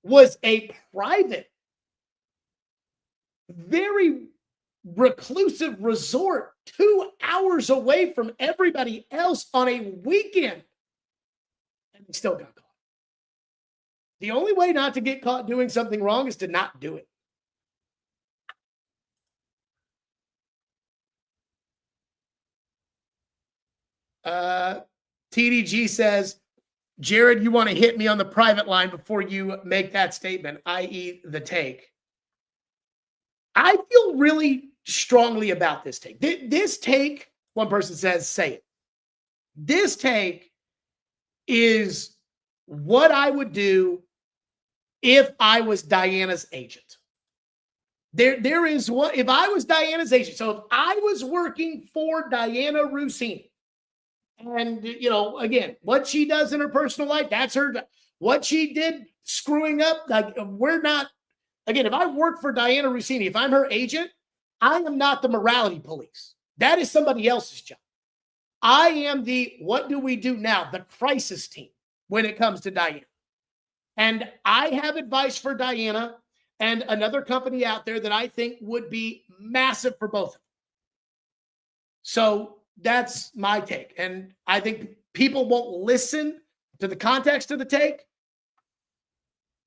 was a private, very reclusive resort 2 hours away from everybody else on a weekend. And they still got caught. The only way not to get caught doing something wrong is to not do it. TDG says, Jared, you want to hit me on the private line before you make that statement, i.e. the take. I feel really strongly about this take. This take, one person says, say it. This take is what I would do if I was Dianna's agent. There is what, if I was Dianna's agent, so if I was working for Dianna Russini, and, again, what she does in her personal life, that's her. What she did screwing up, like, we're not, again, if I work for Dianna Russini, if I'm her agent, I am not the morality police. That is somebody else's job. I am the, what do we do now? The crisis team when it comes to Dianna. And I have advice for Dianna and another company out there that I think would be massive for both of them. So that's my take. And I think people won't listen to the context of the take.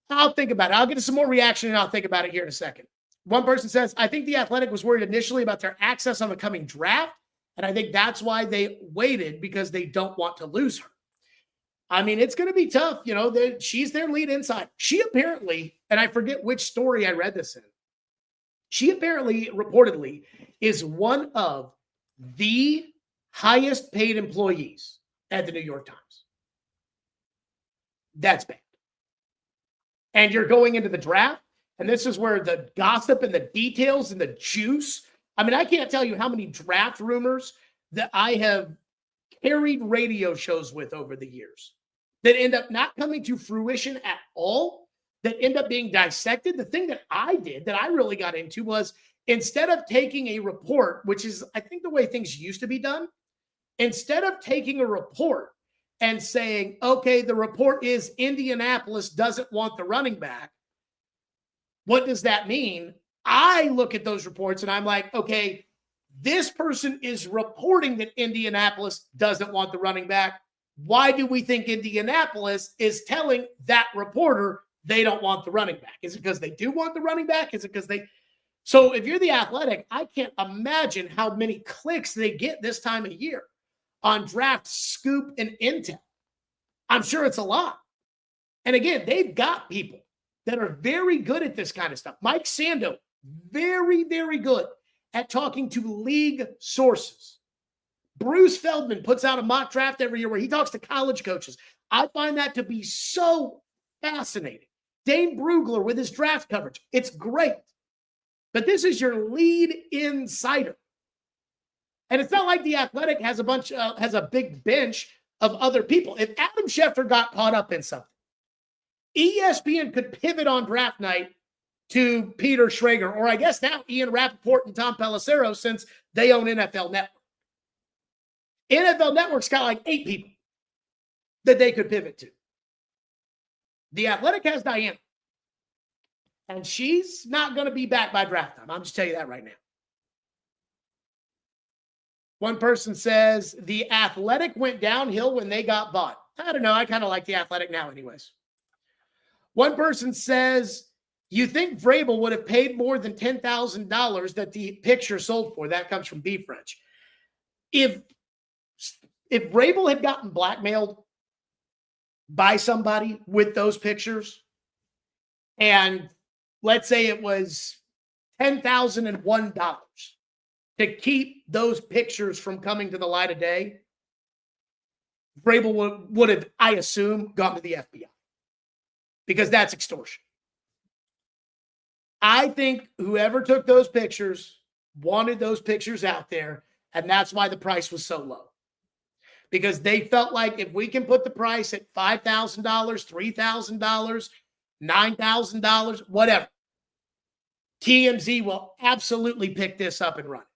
I'll think about it. I'll get some more reaction and I'll think about it here in a second. One person says, I think The Athletic was worried initially about their access on the coming draft. And I think that's why they waited, because they don't want to lose her. I mean, it's going to be tough. You know, she's their lead inside. She apparently, and I forget which story I read this in, she apparently, reportedly, is one of the highest paid employees at the New York Times. That's bad. And you're going into the draft, and this is where the gossip and the details and the juice. I mean, I can't tell you how many draft rumors that I have carried radio shows with over the years that end up not coming to fruition at all, that end up being dissected. The thing that I did that I really got into was, instead of taking a report, which is, I think, the way things used to be done, instead of taking a report and saying, okay, the report is Indianapolis doesn't want the running back, what does that mean? I look at those reports and I'm like, okay, this person is reporting that Indianapolis doesn't want the running back. Why do we think Indianapolis is telling that reporter they don't want the running back? Is it because they do want the running back? Is it because they... So if you're The Athletic, I can't imagine how many clicks they get this time of year on draft scoop and intel. I'm sure it's a lot. And again, they've got people that are very good at this kind of stuff. Mike Sando, very, very good at talking to league sources. Bruce Feldman puts out a mock draft every year where he talks to college coaches. I find that to be so fascinating. Dane Brugler with his draft coverage. It's great. But this is your lead insider. And it's not like The Athletic has a big bench of other people. If Adam Schefter got caught up in something, ESPN could pivot on draft night to Peter Schrager, or I guess now Ian Rappaport and Tom Pelissero, since they own NFL Network. NFL Network's got like 8 people that they could pivot to. The Athletic has Dianna, and she's not going to be back by draft time. I'm just telling you that right now. One person says, The Athletic went downhill when they got bought. I don't know. I kind of like The Athletic now anyways. One person says, you think Vrabel would have paid more than $10,000 that the picture sold for? That comes from B French. If Vrabel had gotten blackmailed by somebody with those pictures, and let's say it was $10,001 to keep those pictures from coming to the light of day, Vrabel would have, I assume, gone to the FBI, because that's extortion. I think whoever took those pictures wanted those pictures out there, and that's why the price was so low. Because they felt like, if we can put the price at $5,000, $3,000, $9,000, whatever, TMZ will absolutely pick this up and run it.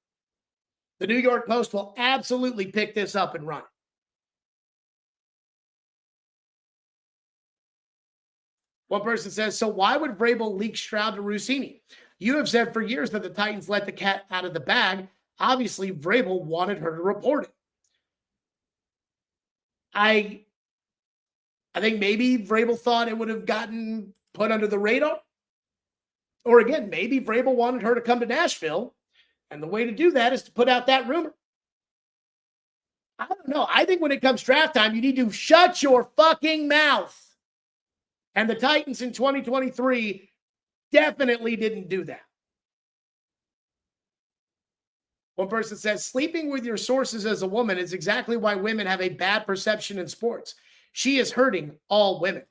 The New York Post will absolutely pick this up and run it. One person says, so why would Vrabel leak Stroud to Russini? You have said for years that the Titans let the cat out of the bag. Obviously, Vrabel wanted her to report it. I think maybe Vrabel thought it would have gotten put under the radar. Or again, maybe Vrabel wanted her to come to Nashville, and the way to do that is to put out that rumor. I don't know. I think when it comes draft time, you need to shut your fucking mouth. And the Titans in 2023 definitely didn't do that. One person says, sleeping with your sources as a woman is exactly why women have a bad perception in sports. She is hurting all women.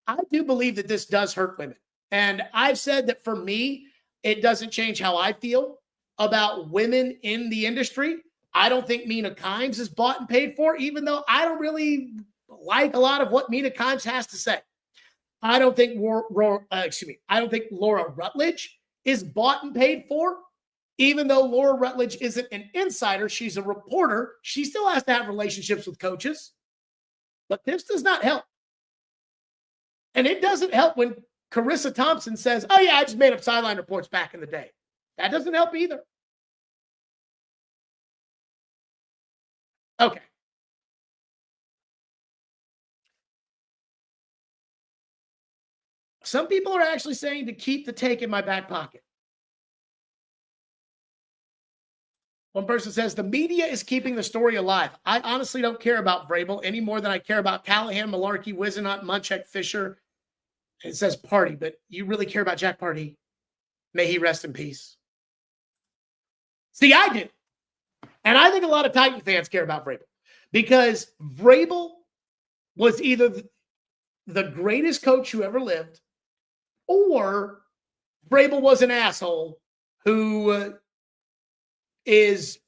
I do believe that this does hurt women. And I've said that for me, it doesn't change how I feel about women in the industry. I don't think Mina Kimes is bought and paid for, even though I don't really like a lot of what Mina Kimes has to say. I don't think Laura Rutledge is bought and paid for. Even though Laura Rutledge isn't an insider, she's a reporter. She still has to have relationships with coaches. But this does not help. And it doesn't help when Carissa Thompson says, oh yeah, I just made up sideline reports back in the day. That doesn't help either. Okay. Some people are actually saying to keep the take in my back pocket. One person says the media is keeping the story alive. I honestly don't care about Vrabel any more than I care about Callahan, Malarkey, Wizenhunt, Munchak, Fisher. It says Party, but you really care about Jack Party. May he rest in peace. See, I do. And I think a lot of Titan fans care about Vrabel because Vrabel was either the greatest coach who ever lived or Vrabel was an asshole who is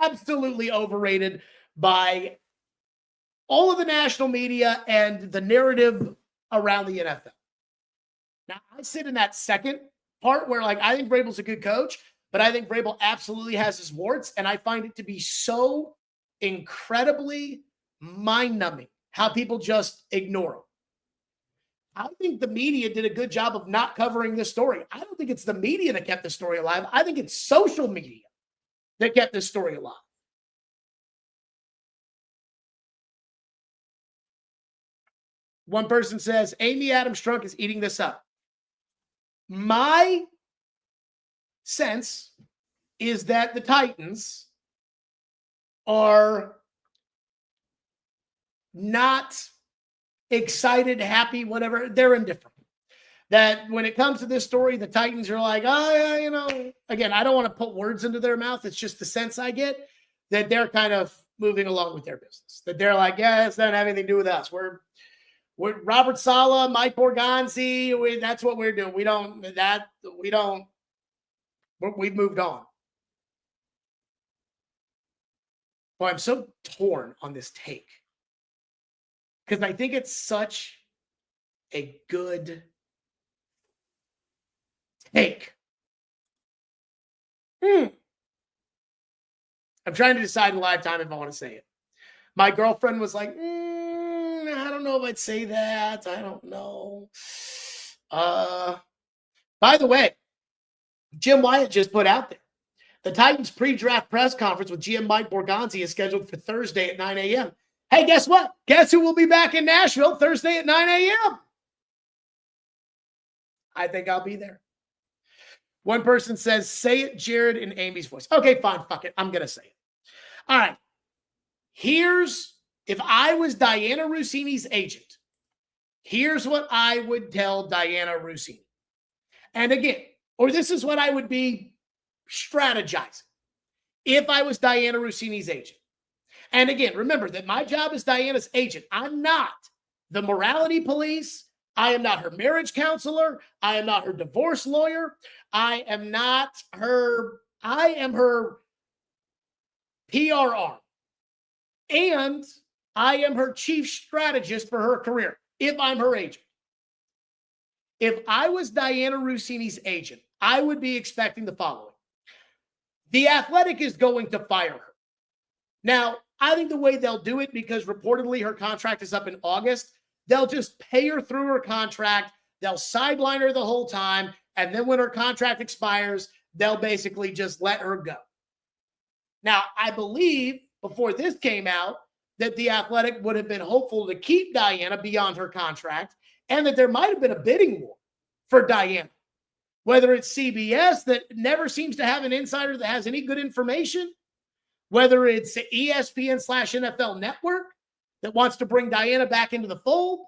absolutely overrated by all of the national media and the narrative around the NFL. Now, I sit in that second part where, like, I think Vrabel's a good coach, but I think Vrabel absolutely has his warts, and I find it to be so incredibly mind-numbing how people just ignore him. I think the media did a good job of not covering this story. I don't think it's the media that kept the story alive. I think it's social media that kept this story alive. One person says, Amy Adams Strunk is eating this up. My sense is that the Titans are not excited, happy, whatever. They're indifferent. That when it comes to this story, the Titans are like, oh, yeah, you know, again, I don't want to put words into their mouth. It's just the sense I get that they're kind of moving along with their business. That they're like, yeah, it's not have anything to do with us. We're Robert Saleh, Mike Borgonzi. That's what we're doing. We've moved on. Boy, I'm so torn on this take because I think it's such a good take. I'm trying to decide in live time if I want to say it. My girlfriend was like, I don't know if I'd say that. I don't know. By the way, Jim Wyatt just put out there, the Titans pre-draft press conference with GM Mike Borgonzi is scheduled for Thursday at 9 a.m. Hey, guess what? Guess who will be back in Nashville Thursday at 9 a.m.? I think I'll be there. One person says, say it, Jared, in Amy's voice. Okay, fine. Fuck it. I'm going to say it. All right. If I was Dianna Russini's agent, here's what I would tell Dianna Russini. And again, or this is what I would be strategizing if I was Dianna Russini's agent. And again, remember that my job is Diana's agent. I'm not the morality police. I am not her marriage counselor. I am not her divorce lawyer. I am her PR arm. And I am her chief strategist for her career, if I'm her agent. If I was Dianna Russini's agent, I would be expecting the following. The Athletic is going to fire her. Now, I think the way they'll do it, because reportedly her contract is up in August, they'll just pay her through her contract. They'll sideline her the whole time. And then when her contract expires, they'll basically just let her go. Now, I believe before this came out that the Athletic would have been hopeful to keep Dianna beyond her contract and that there might have been a bidding war for Dianna. Whether it's CBS that never seems to have an insider that has any good information, whether it's ESPN/NFL Network that wants to bring Dianna back into the fold,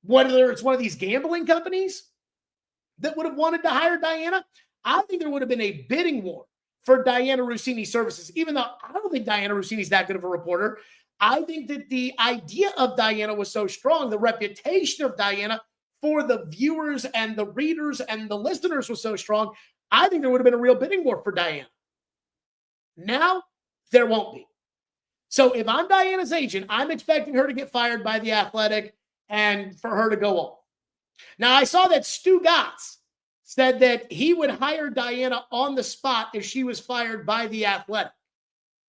whether it's one of these gambling companies that would have wanted to hire Dianna, I think there would have been a bidding war for Dianna Russini's services, even though I don't think Dianna Russini's that good of a reporter. I think that the idea of Dianna was so strong, the reputation of Dianna for the viewers and the readers and the listeners was so strong, I think there would have been a real bidding war for Dianna. Now, there won't be. So if I'm Diana's agent, I'm expecting her to get fired by the Athletic and for her to go on. Now, I saw that Stu Gatz said that he would hire Dianna on the spot if she was fired by the Athletic.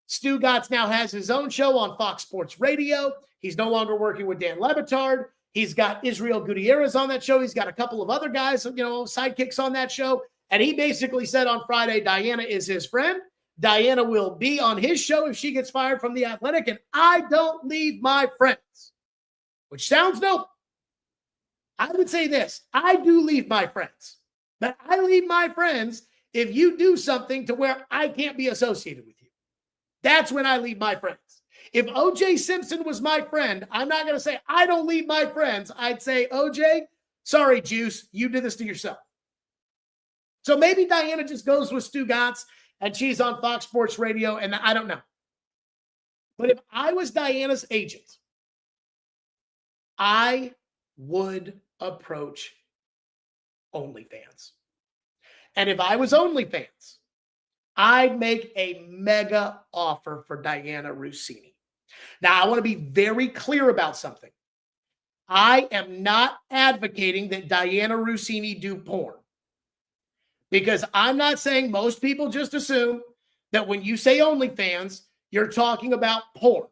Stu Gatz now has his own show on Fox Sports Radio. He's no longer working with Dan Le Batard. He's got Israel Gutierrez on that show. He's got a couple of other guys, sidekicks on that show. And he basically said on Friday, Dianna is his friend. Dianna will be on his show if she gets fired from The Athletic, and I don't leave my friends, which sounds noble. I would say this. I do leave my friends, but I leave my friends if you do something to where I can't be associated with you. That's when I leave my friends. If OJ Simpson was my friend, I'm not going to say I don't leave my friends. I'd say, OJ, sorry, Juice, you did this to yourself. So maybe Dianna just goes with Stu Gatz and she's on Fox Sports Radio, and I don't know. But if I was Diana's agent, I would approach OnlyFans. And if I was OnlyFans, I'd make a mega offer for Dianna Russini. Now, I want to be very clear about something. I am not advocating that Dianna Russini do porn, because I'm not saying most people just assume that when you say OnlyFans, you're talking about porn.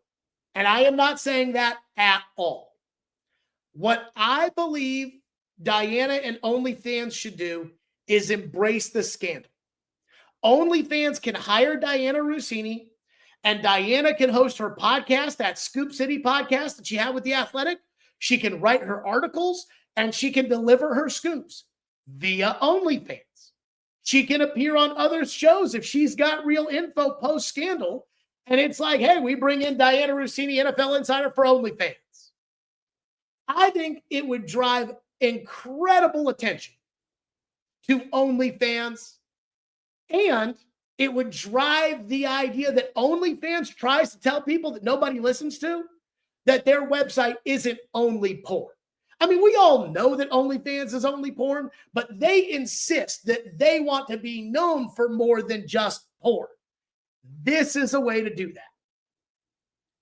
And I am not saying that at all. What I believe Dianna and OnlyFans should do is embrace the scandal. OnlyFans can hire Dianna Russini, and Dianna can host her podcast, that Scoop City podcast that she had with The Athletic. She can write her articles, and she can deliver her scoops via OnlyFans. She can appear on other shows if she's got real info post-scandal, and it's like, hey, we bring in Dianna Russini, NFL Insider, for OnlyFans. I think it would drive incredible attention to OnlyFans, and it would drive the idea that OnlyFans tries to tell people that nobody listens to that their website isn't only porn. I mean, we all know that OnlyFans is only porn, but they insist that they want to be known for more than just porn. This is a way to do that.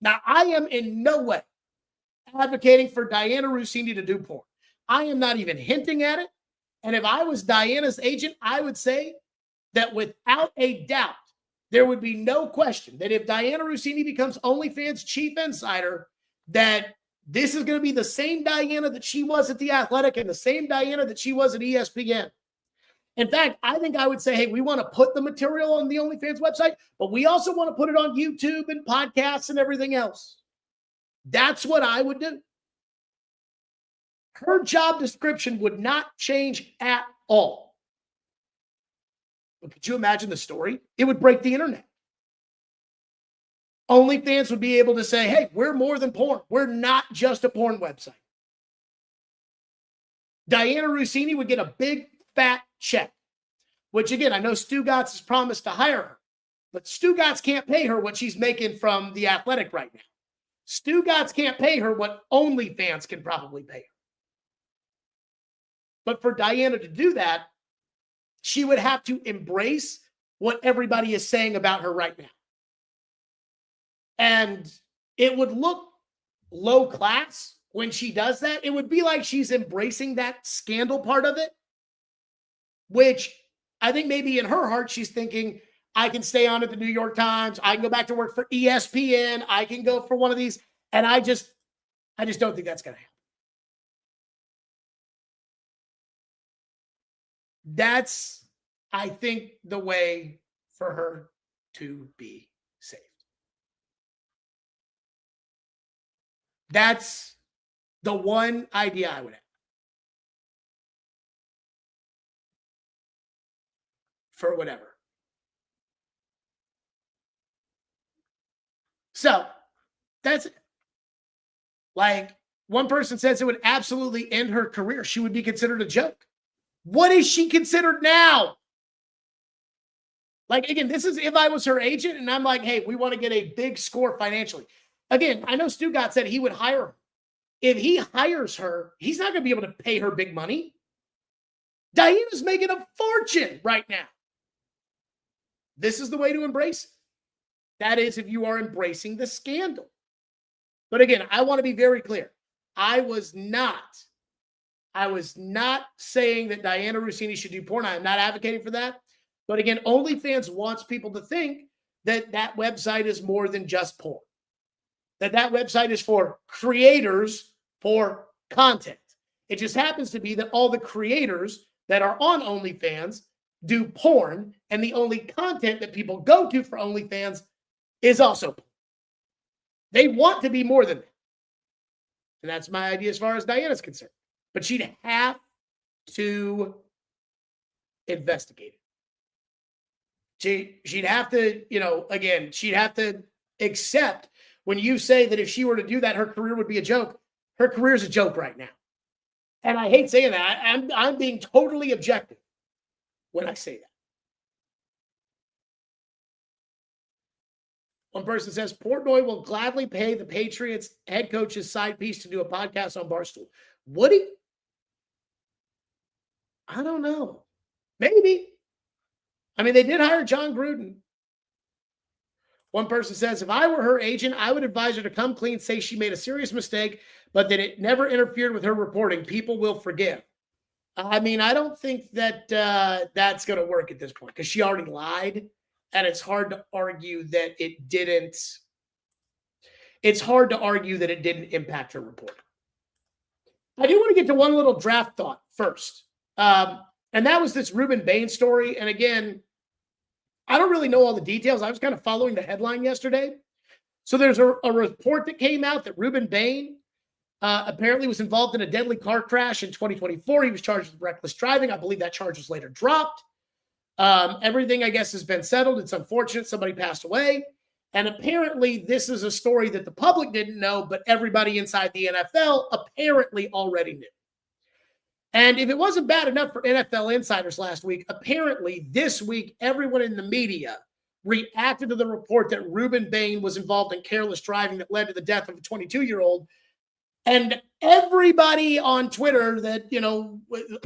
Now, I am in no way advocating for Dianna Russini to do porn. I am not even hinting at it. And if I was Diana's agent, I would say that without a doubt, there would be no question that if Dianna Russini becomes OnlyFans chief insider, that this is going to be the same Dianna that she was at The Athletic and the same Dianna that she was at ESPN. In fact, I think I would say, hey, we want to put the material on the OnlyFans website, but we also want to put it on YouTube and podcasts and everything else. That's what I would do. Her job description would not change at all. But could you imagine the story? It would break the internet. OnlyFans would be able to say, hey, we're more than porn. We're not just a porn website. Dianna Russini would get a big, fat check, which, again, I know Stu Gatz has promised to hire her, but Stu Gatz can't pay her what she's making from The Athletic right now. Stu Gatz can't pay her what OnlyFans can probably pay her. But for Dianna to do that, she would have to embrace what everybody is saying about her right now. And it would look low class when she does that. It would be like she's embracing that scandal part of it, which I think maybe in her heart, she's thinking, I can stay on at the New York Times. I can go back to work for ESPN. I can go for one of these. And I just don't think that's going to happen. That's, I think, the way for her to be saved. That's the one idea I would have for whatever. So that's it. Like, one person says it would absolutely end her career. She would be considered a joke. What is she considered now? Like, again, this is if I was her agent and I'm like, hey, we want to get a big score financially. Again, I know Stu Gatz said he would hire her. If he hires her, he's not going to be able to pay her big money. Diana's making a fortune right now. This is the way to embrace it. That is if you are embracing the scandal. But again, I want to be very clear. I was not saying that Dianna Russini should do porn. I am not advocating for that. But again, OnlyFans wants people to think that that website is more than just porn. That website is for creators for content. It just happens to be that all the creators that are on OnlyFans do porn, and the only content that people go to for OnlyFans is also porn. They want to be more than that. And that's my idea as far as Diana's concerned. But she'd have to investigate it. She'd have to, again, she'd have to accept when you say that if she were to do that, her career would be a joke. Her career is a joke right now. And I hate saying that. I'm being totally objective when I say that. One person says, Portnoy will gladly pay the Patriots head coach's side piece to do a podcast on Barstool. Would he? I don't know. Maybe. I mean, they did hire John Gruden. One person says, if I were her agent, I would advise her to come clean, say she made a serious mistake, but that it never interfered with her reporting. People will forgive. I mean, I don't think that that's going to work at this point because she already lied, and it's hard to argue that it didn't. It's hard to argue that it didn't impact her reporting. I do want to get to one little draft thought first, and that was this Ruben Bain story. And again, I don't really know all the details. I was kind of following the headline yesterday. So there's a report that came out that Ruben Bain apparently was involved in a deadly car crash in 2024. He was charged with reckless driving. I believe that charge was later dropped. Everything, I guess, has been settled. It's unfortunate. Somebody passed away. And apparently this is a story that the public didn't know, but everybody inside the NFL apparently already knew. And if it wasn't bad enough for NFL insiders last week, apparently this week, everyone in the media reacted to the report that Ruben Bain was involved in careless driving that led to the death of a 22-year-old. And everybody on Twitter that,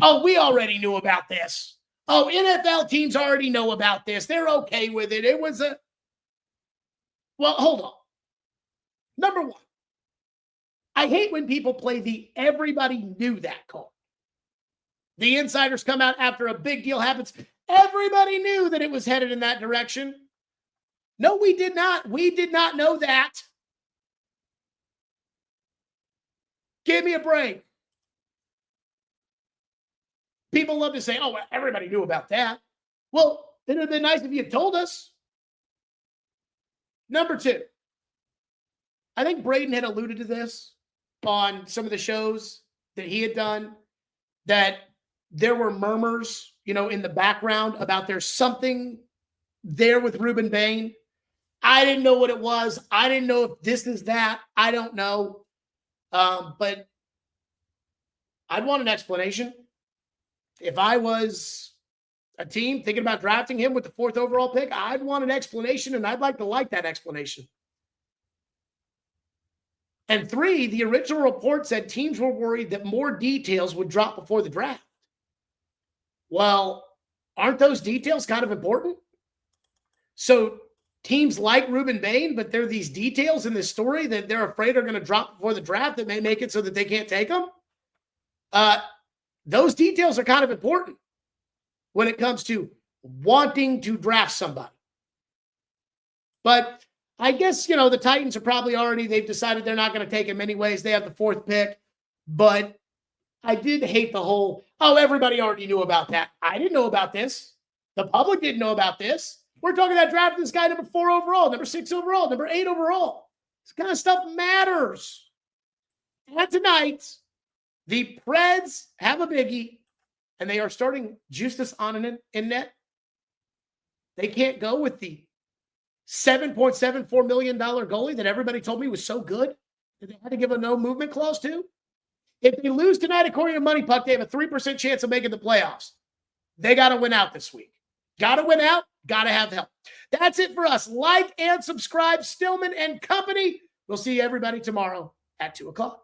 oh, we already knew about this. Oh, NFL teams already know about this. They're okay with it. It was well, hold on. Number one, I hate when people play the everybody knew that card. The insiders come out after a big deal happens. Everybody knew that it was headed in that direction. No, we did not. We did not know that. Give me a break. People love to say, oh, well, everybody knew about that. Well, it would have been nice if you had told us. Number two, I think Braden had alluded to this on some of the shows that he had done, that there were murmurs, in the background about there's something there with Ruben Bain. I didn't know what it was. I didn't know if this is that. I don't know. But I'd want an explanation. If I was a team thinking about drafting him with the 4th overall pick, I'd want an explanation, and I'd like that explanation. And 3, the original report said teams were worried that more details would drop before the draft. Well, aren't those details kind of important? So teams like Ruben Bain, but there are these details in this story that they're afraid are going to drop before the draft that may make it so that they can't take them. Those details are kind of important when it comes to wanting to draft somebody. But I guess, the Titans are probably they've decided they're not going to take him anyways. They have the 4th pick. But I did hate the whole, oh, everybody already knew about that. I didn't know about this. The public didn't know about this. We're talking about drafting this guy number 4 overall, number 6 overall, number 8 overall. This kind of stuff matters. And tonight, the Preds have a biggie, and they are starting Justus Onanen in net. They can't go with the $7.74 million goalie that everybody told me was so good that they had to give a no movement clause to. If they lose tonight, according to Money Puck, they have a 3% chance of making the playoffs. They got to win out this week. Got to win out. Got to have help. That's it for us. Like and subscribe, Stillman and Company. We'll see everybody tomorrow at 2 o'clock.